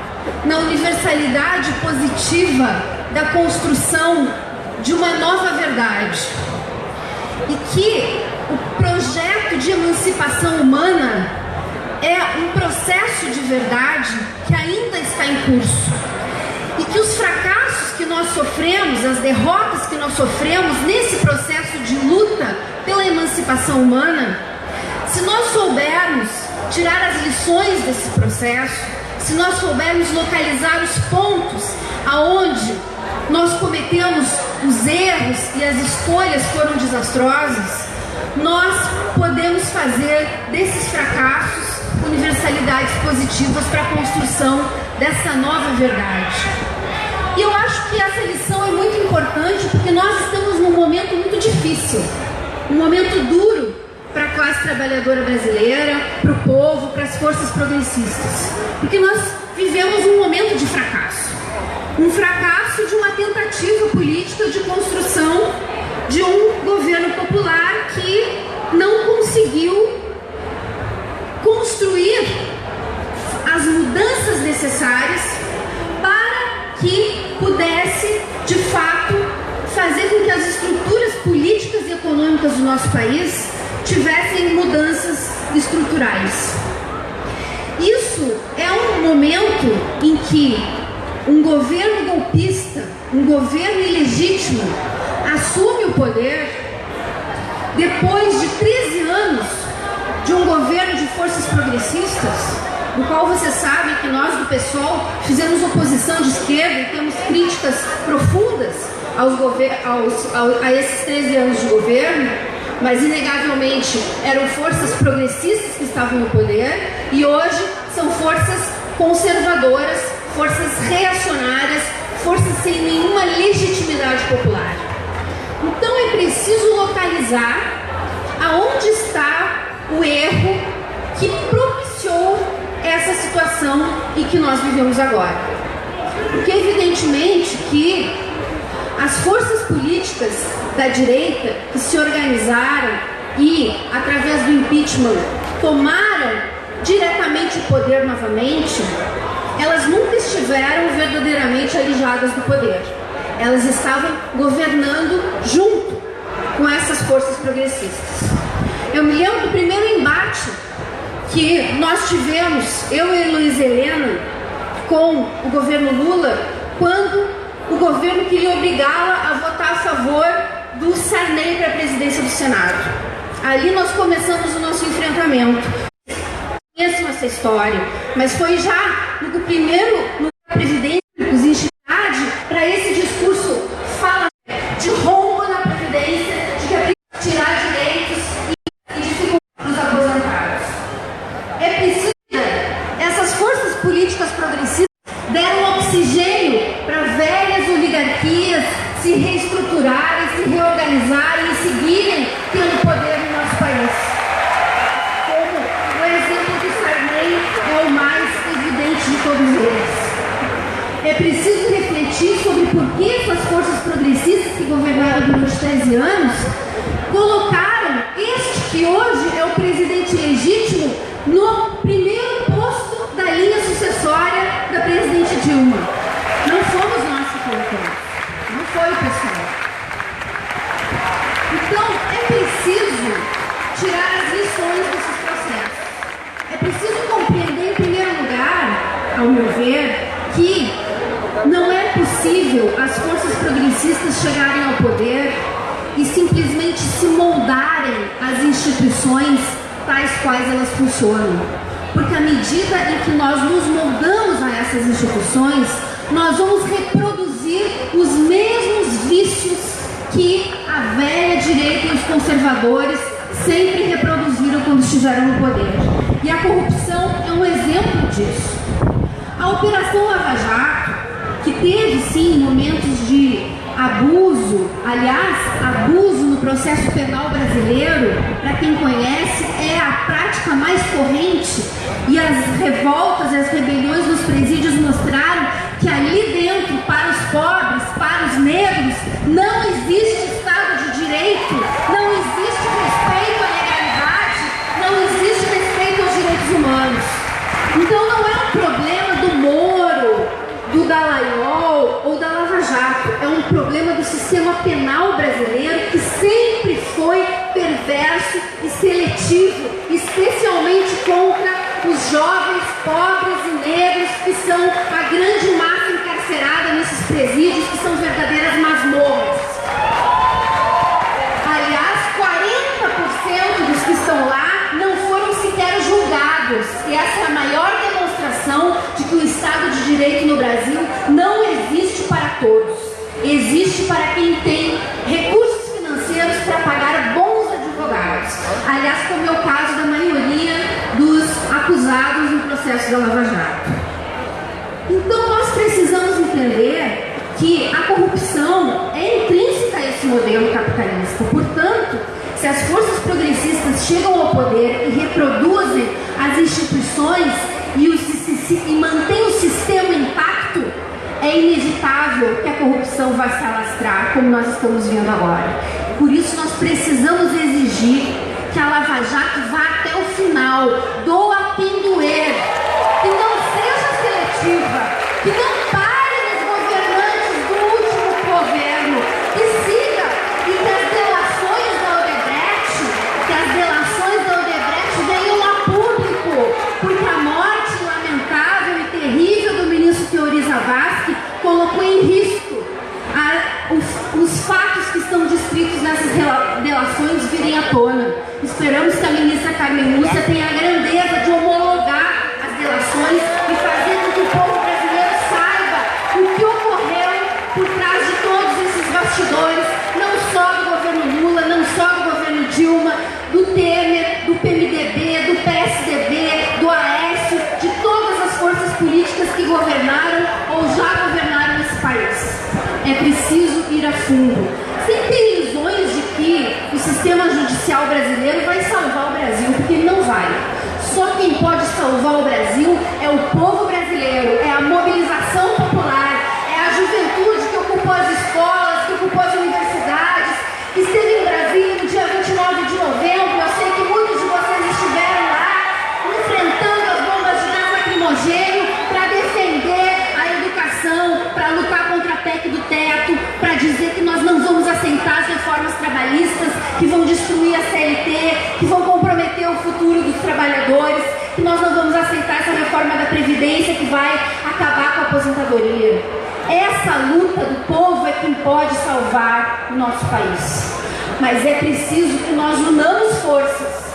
na universalidade positiva da construção de uma nova verdade. E que o projeto de emancipação humana é um processo de verdade que ainda está em curso. E que os fracassos que nós sofremos, as derrotas que nós sofremos nesse processo de luta pela emancipação humana, se nós soubermos tirar as lições desse processo, se nós soubermos localizar os pontos aonde nós cometemos os erros e as escolhas foram desastrosas, nós podemos fazer desses fracassos universalidades positivas para a construção dessa nova verdade. E eu acho que essa lição é muito importante porque nós estamos num momento muito difícil, um momento duro para a classe trabalhadora brasileira, para o povo, para as forças progressistas, porque nós vivemos um momento de fracasso, um fracasso de uma tentativa política de construção de um governo popular que não conseguiu construir as mudanças necessárias para que pudesse, de fato, fazer com que as estruturas políticas e econômicas do nosso país tivessem mudanças estruturais. Isso é um momento em que um governo golpista, um governo ilegítimo, assume o poder depois de 13 anos de um governo de forças progressistas, no qual você sabe que nós do PSOL fizemos oposição de esquerda e temos críticas profundas a esses 13 anos de governo, mas inegavelmente eram forças progressistas que estavam no poder e hoje são forças conservadoras, forças reacionárias, forças sem nenhuma legitimidade popular. Então é preciso localizar aonde está o erro que propiciou essa situação e que nós vivemos agora. Porque evidentemente que as forças políticas da direita que se organizaram e, através do impeachment, tomaram diretamente o poder novamente, elas nunca estiveram verdadeiramente alijadas do poder. Elas estavam governando junto com essas forças progressistas. Eu me lembro do primeiro embate que nós tivemos, eu e Luiz Helena, com o governo Lula, quando o governo queria obrigá-la a votar a favor do Sarney para a presidência do Senado. Ali nós começamos o nosso enfrentamento. Conheço essa história, mas foi já no primeiro presidente dos institutos para esse discurso fala de rombo na previdência, de que é preciso tirar direitos e dificultar os aposentados. É preciso essas forças políticas progressistas deram oxigênio para velhas oligarquias se reestruturarem, se reorganizarem e seguirem tendo poder no nosso país. Como o exemplo do Sarney é o mais evidente de todos eles. É preciso refletir sobre por que essas forças progressistas que governaram durante 13 anos colocaram este que hoje é o presidente legítimo no primeiro posto da linha sucessória da presidente Dilma. Não fomos nós que colocamos, não foi o pessoal. Então é preciso tirar as lições desses processos. É preciso compreender, em primeiro lugar, ao meu ver, que não é possível as forças progressistas chegarem ao poder e simplesmente se moldarem às instituições tais quais elas funcionam. Porque à medida em que nós nos moldamos a essas instituições, nós vamos reproduzir os mesmos vícios que a velha direita e os conservadores sempre reproduziram quando estiveram no poder. E a corrupção é um exemplo disso. A Operação Lava Jato, que teve sim momentos de abuso, aliás, abuso no processo penal brasileiro, para quem conhece, é a prática mais corrente, e as revoltas e as rebeliões nos presídios mostraram que ali dentro, para os pobres, para os negros, não existe Estado de Direito, não existe respeito à legalidade, não existe respeito aos direitos humanos. Então não é um problema do Moro, do Dallagnol ou da Lava Jato, é um problema do sistema penal brasileiro que sempre foi perverso e seletivo, especialmente contra os jovens, pobres e negros, que são a grande massa encarcerada nesses presídios, que são verdadeiras masmorras. Aliás, informação de que o Estado de Direito no Brasil não existe para todos. Existe para quem tem recursos financeiros para pagar bons advogados. Aliás, como é o caso da maioria dos acusados no processo da Lava Jato. Então nós precisamos entender que a corrupção é intrínseca a esse modelo capitalista. Portanto, se as forças progressistas chegam ao poder e reproduzem as instituições e mantêm o sistema intacto, é inevitável que a corrupção vai se alastrar, como nós estamos vendo agora. Por isso nós precisamos exigir que a Lava Jato vá até o final, doa pindoer, que não seja seletiva, que não pare nos governantes do último governo, que siga e que as delações da Odebrecht venham a público, porque a morte lamentável e terrível do ministro Teori Zavascki colocou em risco os fatos que estão descritos nessas delações virem à tona. Esperamos que a ministra Carmen Lúcia tenha a grandeza de homologar as delações e fazer com que o povo brasileiro saiba o que ocorreu por trás de todos esses bastidores, não só do governo Lula, não só do governo Dilma, do Temer, do PMDB, do PSDB, do Aécio, de todas as forças políticas que governaram ou já governaram esse país. É preciso ir a fundo, sem ter ilusões de que o sistema judicial brasileiro vai salvar o Brasil, porque ele não vai. Só quem pode salvar o Brasil é o povo brasileiro, é a mobilização popular, é a juventude que ocupou as escolas, que ocupou as universidades, que esteve em Brasília no dia 29 de novembro. Eu sei que muitos de vocês estiveram lá, enfrentando as bombas de gás lacrimogêneo para defender a educação, para lutar contra a PEC do teto, para dizer que nós não vamos aceitar as reformas trabalhistas que vão destruir a CLT, que vão comprometer o futuro dos trabalhadores, que nós não vamos aceitar essa reforma da Previdência que vai acabar com a aposentadoria. Essa luta do povo é quem pode salvar o nosso país. Mas é preciso que nós unamos forças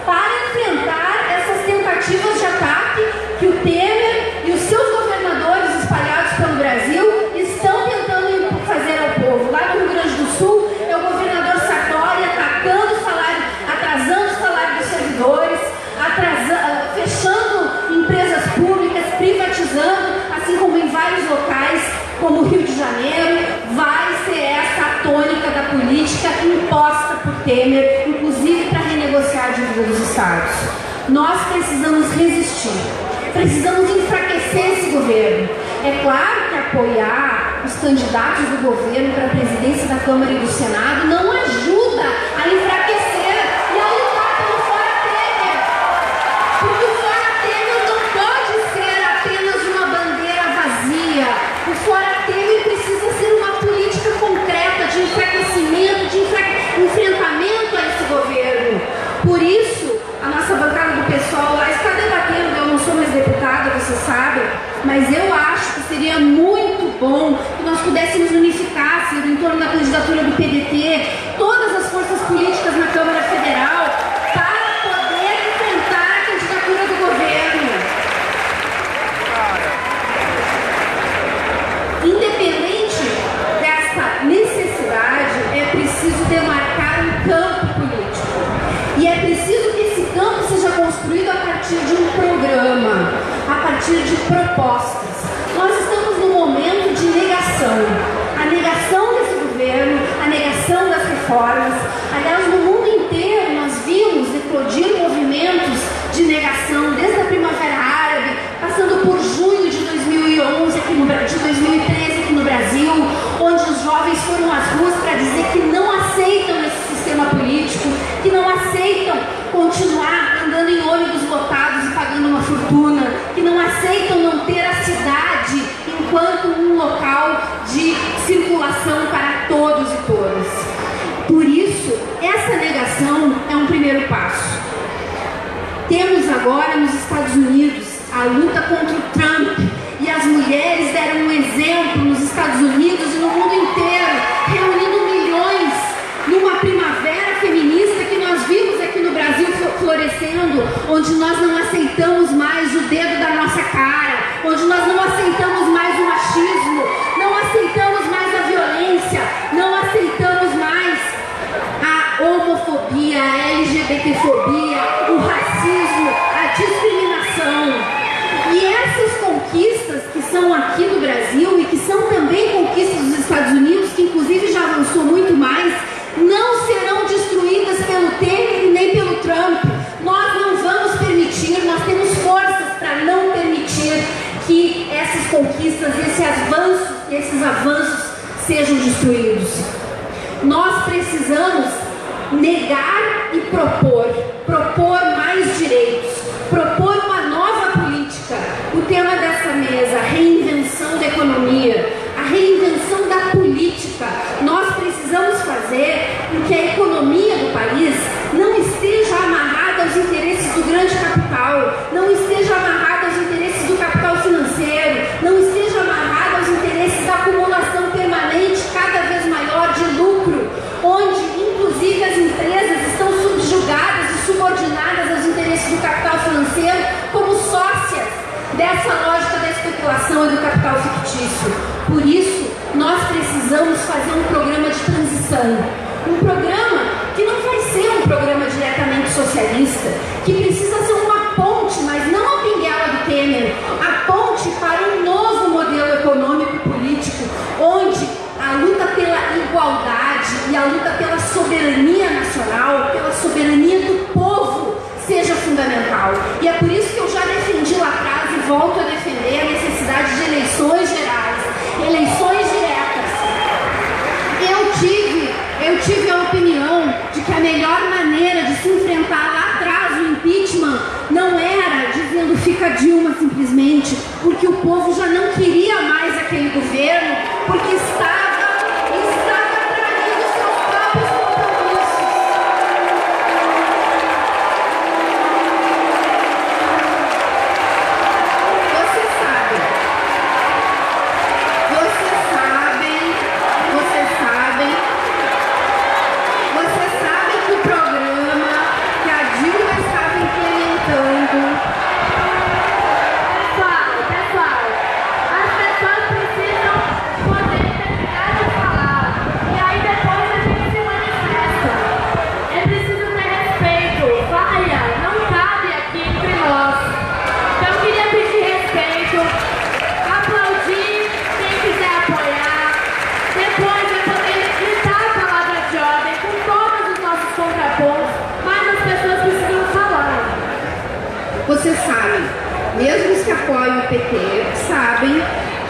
para enfrentar essas tentativas de ataque que o Temer e os seus governadores espalhados pelo Brasil estão tentando fazer ao povo. Lá no Rio Grande do Sul, é o governador Sartori atacando o salário, atrasando o salário dos servidores, fechando empresas públicas, privatizando, assim como em vários locais, como o Rio de Janeiro. Vai ser essa a tônica da política imposta por Temer, inclusive para renegociar a dívida dos estados. Nós precisamos resistir, precisamos enfraquecer esse governo. É claro que apoiar os candidatos do governo para a presidência da Câmara e do Senado não ajuda a enfraquecer e a lutar pelo Fora Temer, porque o Fora Temer não pode ser apenas uma bandeira vazia. O Fora Temer precisa ser uma política concreta de enfraquecimento, de enfrentamento a esse governo. Por isso, a nossa bancada do pessoal lá está debatendo. Eu não sou mais deputada, você sabe, mas eu acho que seria muito bom que nós pudéssemos unificar em torno da candidatura do PDT todas as forças políticas na Câmara Federal para poder enfrentar a candidatura do governo. Independente dessa necessidade, é preciso demarcar um campo político. E é preciso que esse campo seja construído a partir de um programa, a partir de propostas. Nós estamos num momento de negação. A negação desse governo, a negação das reformas. Aliás, no mundo inteiro nós vimos eclodir movimentos de negação, desde a Primavera Árabe, passando por junho de 2011, de 2013 aqui no Brasil, onde os jovens foram às ruas para dizer que não aceitam esse sistema político, que não aceitam continuar andando em ônibus lotados e pagando uma fortuna, que não aceitam não ter a cidade enquanto um local de circulação para todos e todas. Por isso, essa negação é um primeiro passo. Temos agora nos Estados Unidos a luta contra o Trump, e as mulheres deram um exemplo nos Estados Unidos e no mundo inteiro, reunindo milhões numa primavera feminista que nós vimos aqui no Brasil florescendo, onde nós não aceitamos mais a LGBTfobia, o racismo, a discriminação. E essas conquistas que são aqui do Brasil e que são também conquistas dos Estados Unidos, que inclusive já avançou muito mais, não serão destruídas pelo Temer e nem pelo Trump. Nós não vamos permitir, nós temos forças para não permitir que essas conquistas, esses avanços sejam destruídos. Nós precisamos negar e propor mais direitos, propor uma nova política. O tema dessa mesa, a reinvenção da economia, a reinvenção da política. Nós precisamos fazer com que a economia do país não esteja amarrada aos interesses do grande capital, não esteja amarrada aos interesses do capital financeiro, não esteja amarrada aos interesses da acumulação permanente cada vez maior de lucro, onde inclusive as empresas estão subjugadas e subordinadas aos interesses do capital financeiro como sócias dessa lógica da especulação e do capital fictício. Por isso, nós precisamos fazer um programa de transição, um programa que não vai ser um programa diretamente socialista, que precisa ser uma ponte, mas não a pinguela do Temer, a ponte para um novo modelo econômico e político, onde a luta pela igualdade e a luta pela soberania nacional, pela soberania do povo, seja fundamental. E é por isso que eu já defendi lá atrás e volto a defender a necessidade de eleições gerais, eleições diretas. Eu tive a opinião de que a melhor maneira de se enfrentar lá atrás o impeachment não era dizendo fica Dilma simplesmente, porque o povo já não queria mais aquele governo, porque estava traindo seus próprios compromissos. Vocês sabem que o programa que a Dilma estava implementando. Pessoal, as pessoas precisam poder terminar de falar. E aí depois a gente se manifesta. É preciso ter respeito. Vaia, não cabe aqui entre nós. Então eu queria pedir respeito, aplaudir quem quiser apoiar. Depois vai poder gritar a palavra de ordem com todos os nossos contrapontos, mas as pessoas precisam falar. Vocês sabem, mesmo os que apoiam o PT, sabem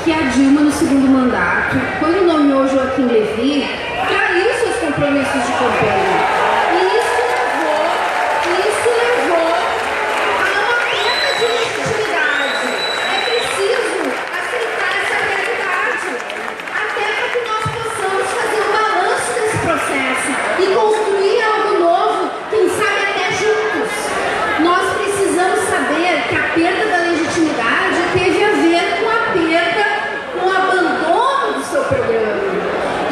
que a Dilma, no segundo mandato, quando nomeou Joaquim Levy, traiu seus compromissos de campanha. E isso levou a uma perda de legitimidade. É preciso aceitar essa realidade, até para que nós possamos fazer um balanço desse processo e construir algo novo, quem sabe até juntos. Nós precisamos saber que a perda da legitimidade teve a ver com o abandono do seu programa.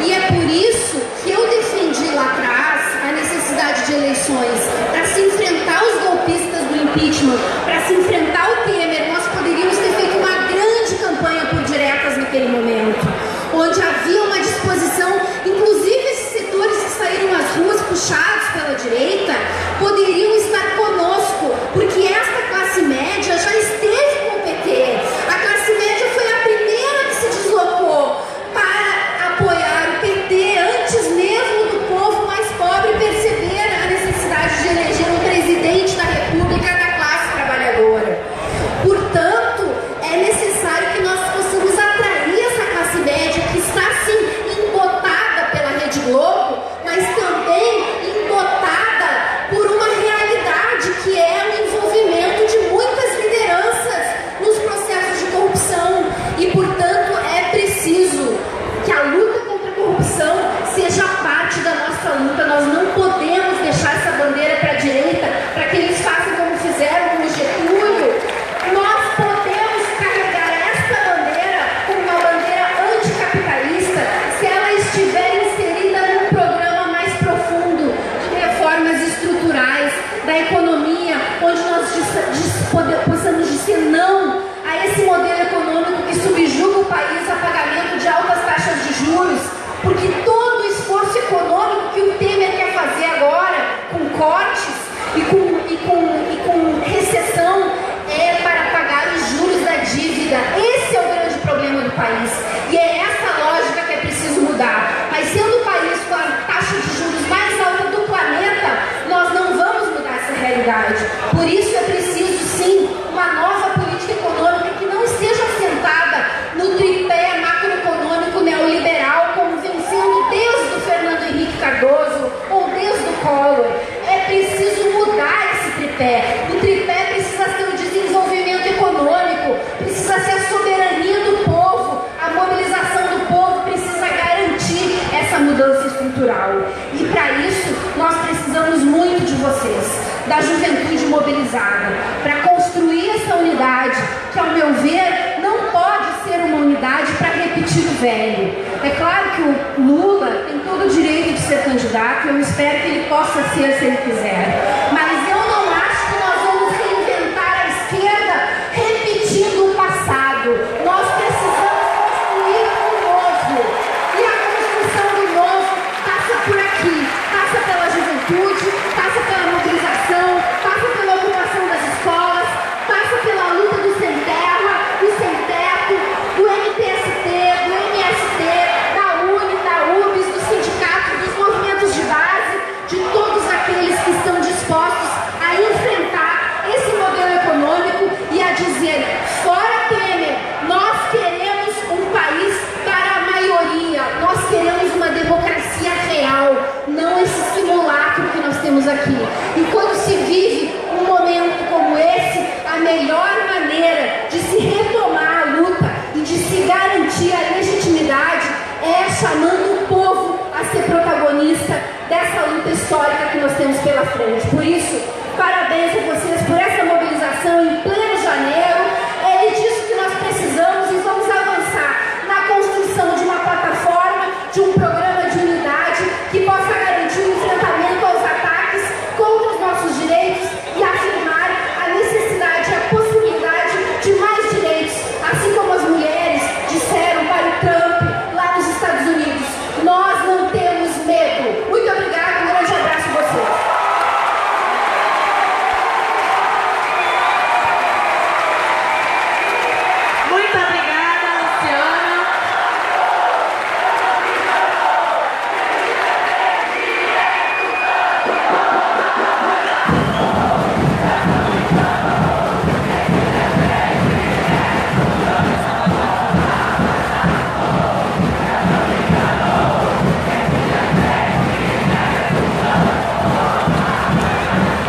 E é por isso que eu defendi lá atrás a necessidade de eleições para se enfrentar os golpistas do impeachment, para se enfrentar o Temer. Nós poderíamos ter feito uma grande campanha por diretas naquele momento, onde havia uma disposição, inclusive esses setores que saíram às ruas puxados pela direita, poderiam estar conosco, porque esta classe média já esteve com o PT. A classe média foi a primeira que se deslocou para apoiar o PT, antes mesmo do povo mais pobre perceber a necessidade de eleger um presidente da República da classe trabalhadora. Portanto, é necessário que nós possamos atrair essa classe média que está, sim, embotada pela Rede Globo, mas também embotada por uma realidade que é o envolvimento de muitas lideranças nos processos de corrupção. E, portanto, é preciso que a luta contra a corrupção seja parte da nossa luta. Nós não podemos deixar essa bandeira para a direita, para que eles façam como fizeram com o Getúlio. Nós podemos carregar esta bandeira como uma bandeira anticapitalista se ela estiver inserida num programa mais profundo de reformas estruturais da economia, onde nós possamos dizer não a esse modelo econômico que subjuga o país a pagamento de altas taxas de juros, porque todo o esforço econômico que o Temer quer fazer agora, com cortes estrutural. E para isso, nós precisamos muito de vocês, da juventude mobilizada, para construir essa unidade, que, ao meu ver, não pode ser uma unidade para repetir o velho. É claro que o Lula tem todo o direito de ser candidato, eu espero que ele possa ser se ele quiser. Mas eu não acho que nós vamos reinventar a esquerda repetindo o passado. Nós precisamos construir o novo. E a construção do novo passa por aqui, passa pela juventude, passa pela mobilização, passa pela ocupação das escolas, passa pela luta do sem terra, do sem teto, do MTST, do MST, da UNE, da UBS, dos sindicatos, dos movimentos de base, de todos aqueles que estão dispostos a enfrentar esse modelo econômico e a dizer: fora Temer, nós queremos um país para a maioria, nós queremos uma democracia real, não esse simulacro que nós temos aqui. E quando se vive um momento como esse, a melhor maneira de se retomar a luta e de se garantir a legitimidade é chamando o povo a ser protagonista dessa luta histórica que nós temos pela frente. Por isso, parabéns a vocês por essa mobilização em pleno janeiro. É disso que nós precisamos e vamos avançar na construção de uma plataforma, de um programa de unidade que possa garantir o enfrentamento aos ataques contra os nossos direitos e afirmar a necessidade e a possibilidade de mais direitos, assim como as mulheres disseram para o Trump lá nos Estados Unidos. Nós não temos medo. Muito obrigada, um grande abraço a vocês. Muito obrigada, Luciana.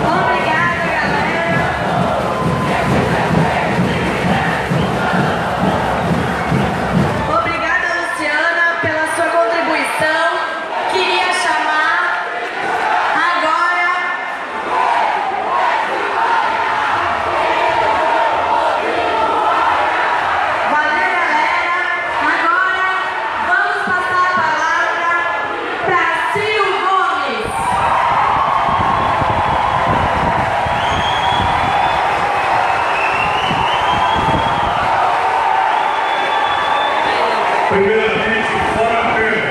Obrigada, galera. Obrigada, Luciana, pela sua contribuição. Queria chamar agora valeu, galera. Agora vamos passar a palavra para Ciro Gomes. Primeiramente, fora Temer.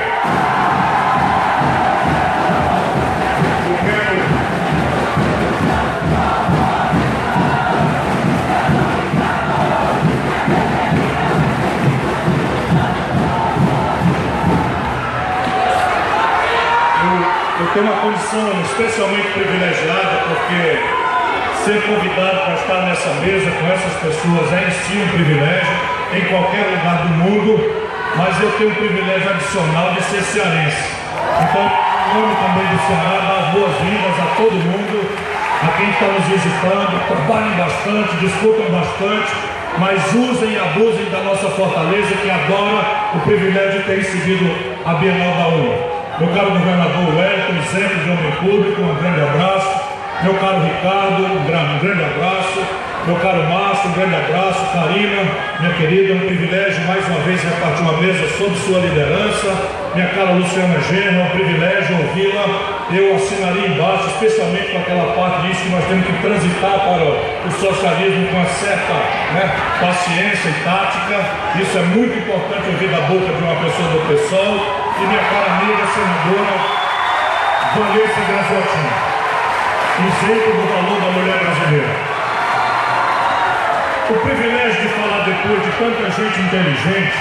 Eu quero eu tenho uma condição especialmente privilegiada, porque ser convidado para estar nessa mesa com essas pessoas é em si um privilégio, em qualquer lugar do mundo, mas eu tenho um privilégio adicional de ser cearense. Então, em nome também do Ceará, dar as boas-vindas a todo mundo, a quem está nos visitando. Trabalhem bastante, discutam bastante, mas usem e abusem da nossa fortaleza, que adora o privilégio de ter recebido a Bienal da UNE. Meu caro governador Wellington, exemplo de homem público, um grande abraço. Meu caro Ricardo, um grande abraço. Meu caro Márcio, um grande abraço. Karina, minha querida, é um privilégio mais uma vez repartir uma mesa sob sua liderança. Minha cara Luciana Genro, é um privilégio ouvi-la. Eu assinaria embaixo, especialmente com aquela parte disso que nós temos que transitar para o socialismo com uma certa paciência e tática. Isso é muito importante ouvir da boca de uma pessoa do PSOL. E minha cara amiga, senadora Vanessa Graziotin, exemplo do valor da mulher brasileira. O privilégio de falar depois de tanta gente inteligente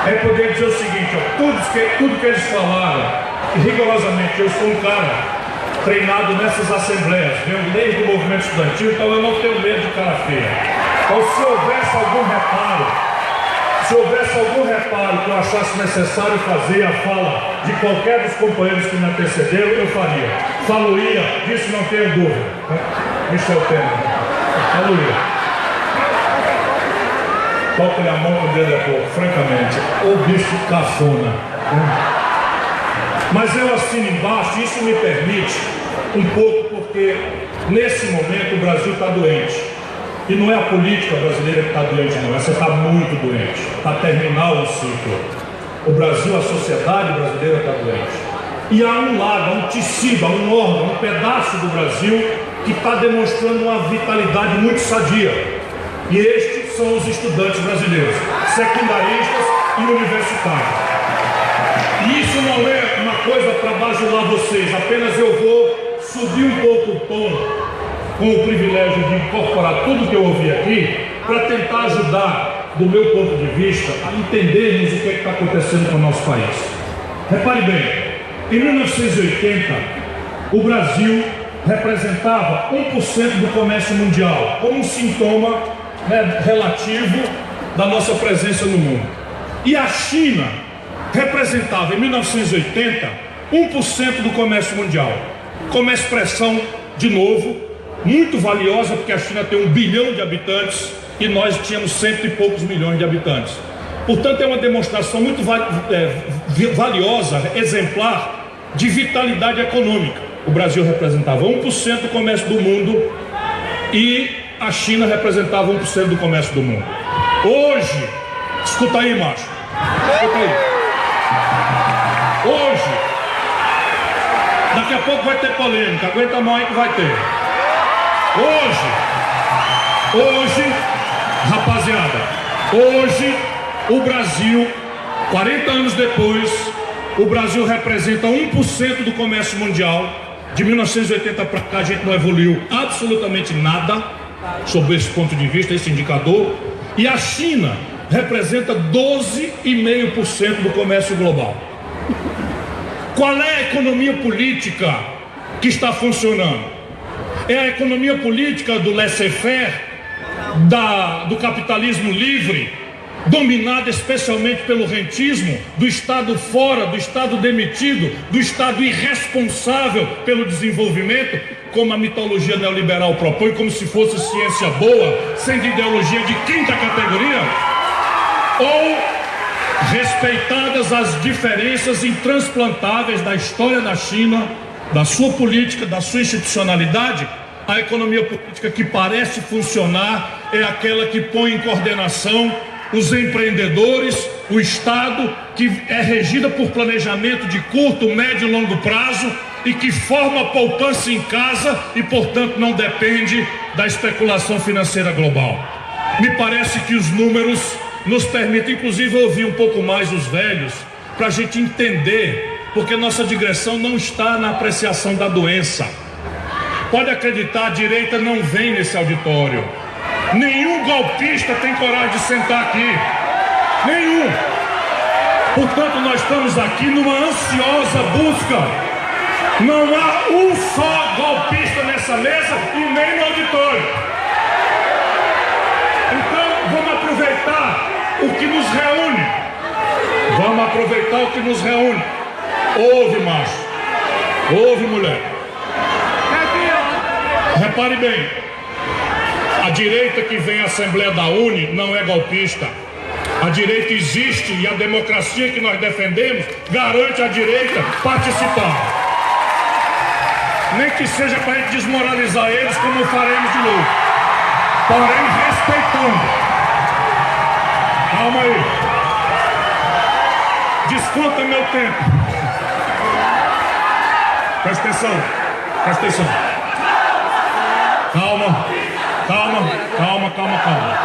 é poder dizer o seguinte: ó, tudo que eles falaram, rigorosamente, eu sou um cara treinado nessas assembleias, venho desde o movimento estudantil, então eu não tenho medo de cara feia. Então, se houvesse algum reparo que eu achasse necessário fazer a fala de qualquer dos companheiros que me antecederam, eu faria. Faloria, disso não tenho dúvida. Michel Temer. Faloria. Toca-lhe a mão com o dedo é pouco, francamente. O bicho cafona. Mas eu assino embaixo, isso me permite um pouco, porque nesse momento o Brasil está doente. E não é a política brasileira que está doente, não. Essa está muito doente. Está terminal o ciclo. O Brasil, a sociedade brasileira está doente. E há um lado, há um tecido, há um órgão, um pedaço do Brasil que está demonstrando uma vitalidade muito sadia. E estes são os estudantes brasileiros, secundaristas e universitários. E isso não é uma coisa para bajular vocês, apenas eu vou subir um pouco o tom com o privilégio de incorporar tudo que eu ouvi aqui para tentar ajudar, do meu ponto de vista, a entendermos o que está acontecendo com o nosso país. Repare bem, em 1980, o Brasil representava 1% do comércio mundial, como um sintoma relativo da nossa presença no mundo. E a China representava, em 1980, 1% do comércio mundial. Como expressão, de novo, muito valiosa, porque a China tem 1 bilhão de habitantes e nós tínhamos 100 e poucos milhões de habitantes. Portanto, é uma demonstração muito valiosa, exemplar, de vitalidade econômica. O Brasil representava 1% do comércio do mundo e a China representava 1% do comércio do mundo. Hoje, escuta aí, macho, escuta aí. Hoje, daqui a pouco vai ter polêmica, aguenta a mão aí que vai ter. Hoje, rapaziada, hoje o Brasil, 40 anos depois, o Brasil representa 1% do comércio mundial. De 1980 para cá a gente não evoluiu absolutamente nada sob esse ponto de vista, esse indicador. E a China representa 12,5% do comércio global. Qual é a economia política que está funcionando? É a economia política do laissez-faire, do capitalismo livre, dominada especialmente pelo rentismo, do Estado fora, do Estado demitido, do Estado irresponsável pelo desenvolvimento, como a mitologia neoliberal propõe, como se fosse ciência boa, sendo ideologia de quinta categoria, ou respeitadas as diferenças intransplantáveis da história da China, da sua política, da sua institucionalidade. A economia política que parece funcionar é aquela que põe em coordenação os empreendedores, o Estado, que é regida por planejamento de curto, médio e longo prazo e que forma poupança em casa e, portanto, não depende da especulação financeira global. Me parece que os números nos permitem, inclusive, ouvir um pouco mais os velhos, para a gente entender, porque nossa digressão não está na apreciação da doença. Pode acreditar, a direita não vem nesse auditório. Nenhum golpista tem coragem de sentar aqui. Nenhum. Portanto, nós estamos aqui numa ansiosa busca. Não há um só golpista nessa mesa e nem no auditório. Então, vamos aproveitar o que nos reúne. Vamos aproveitar o que nos reúne. Ouve, macho. Ouve, mulher. Repare bem. A direita que vem à Assembleia da UNE não é golpista. A direita existe e a democracia que nós defendemos garante à direita participar. Nem que seja para a gente desmoralizar eles, como faremos de novo. Porém, respeitando. Calma aí. Desconta meu tempo. Presta atenção. Presta atenção. Calma. Calma, calma, calma, calma.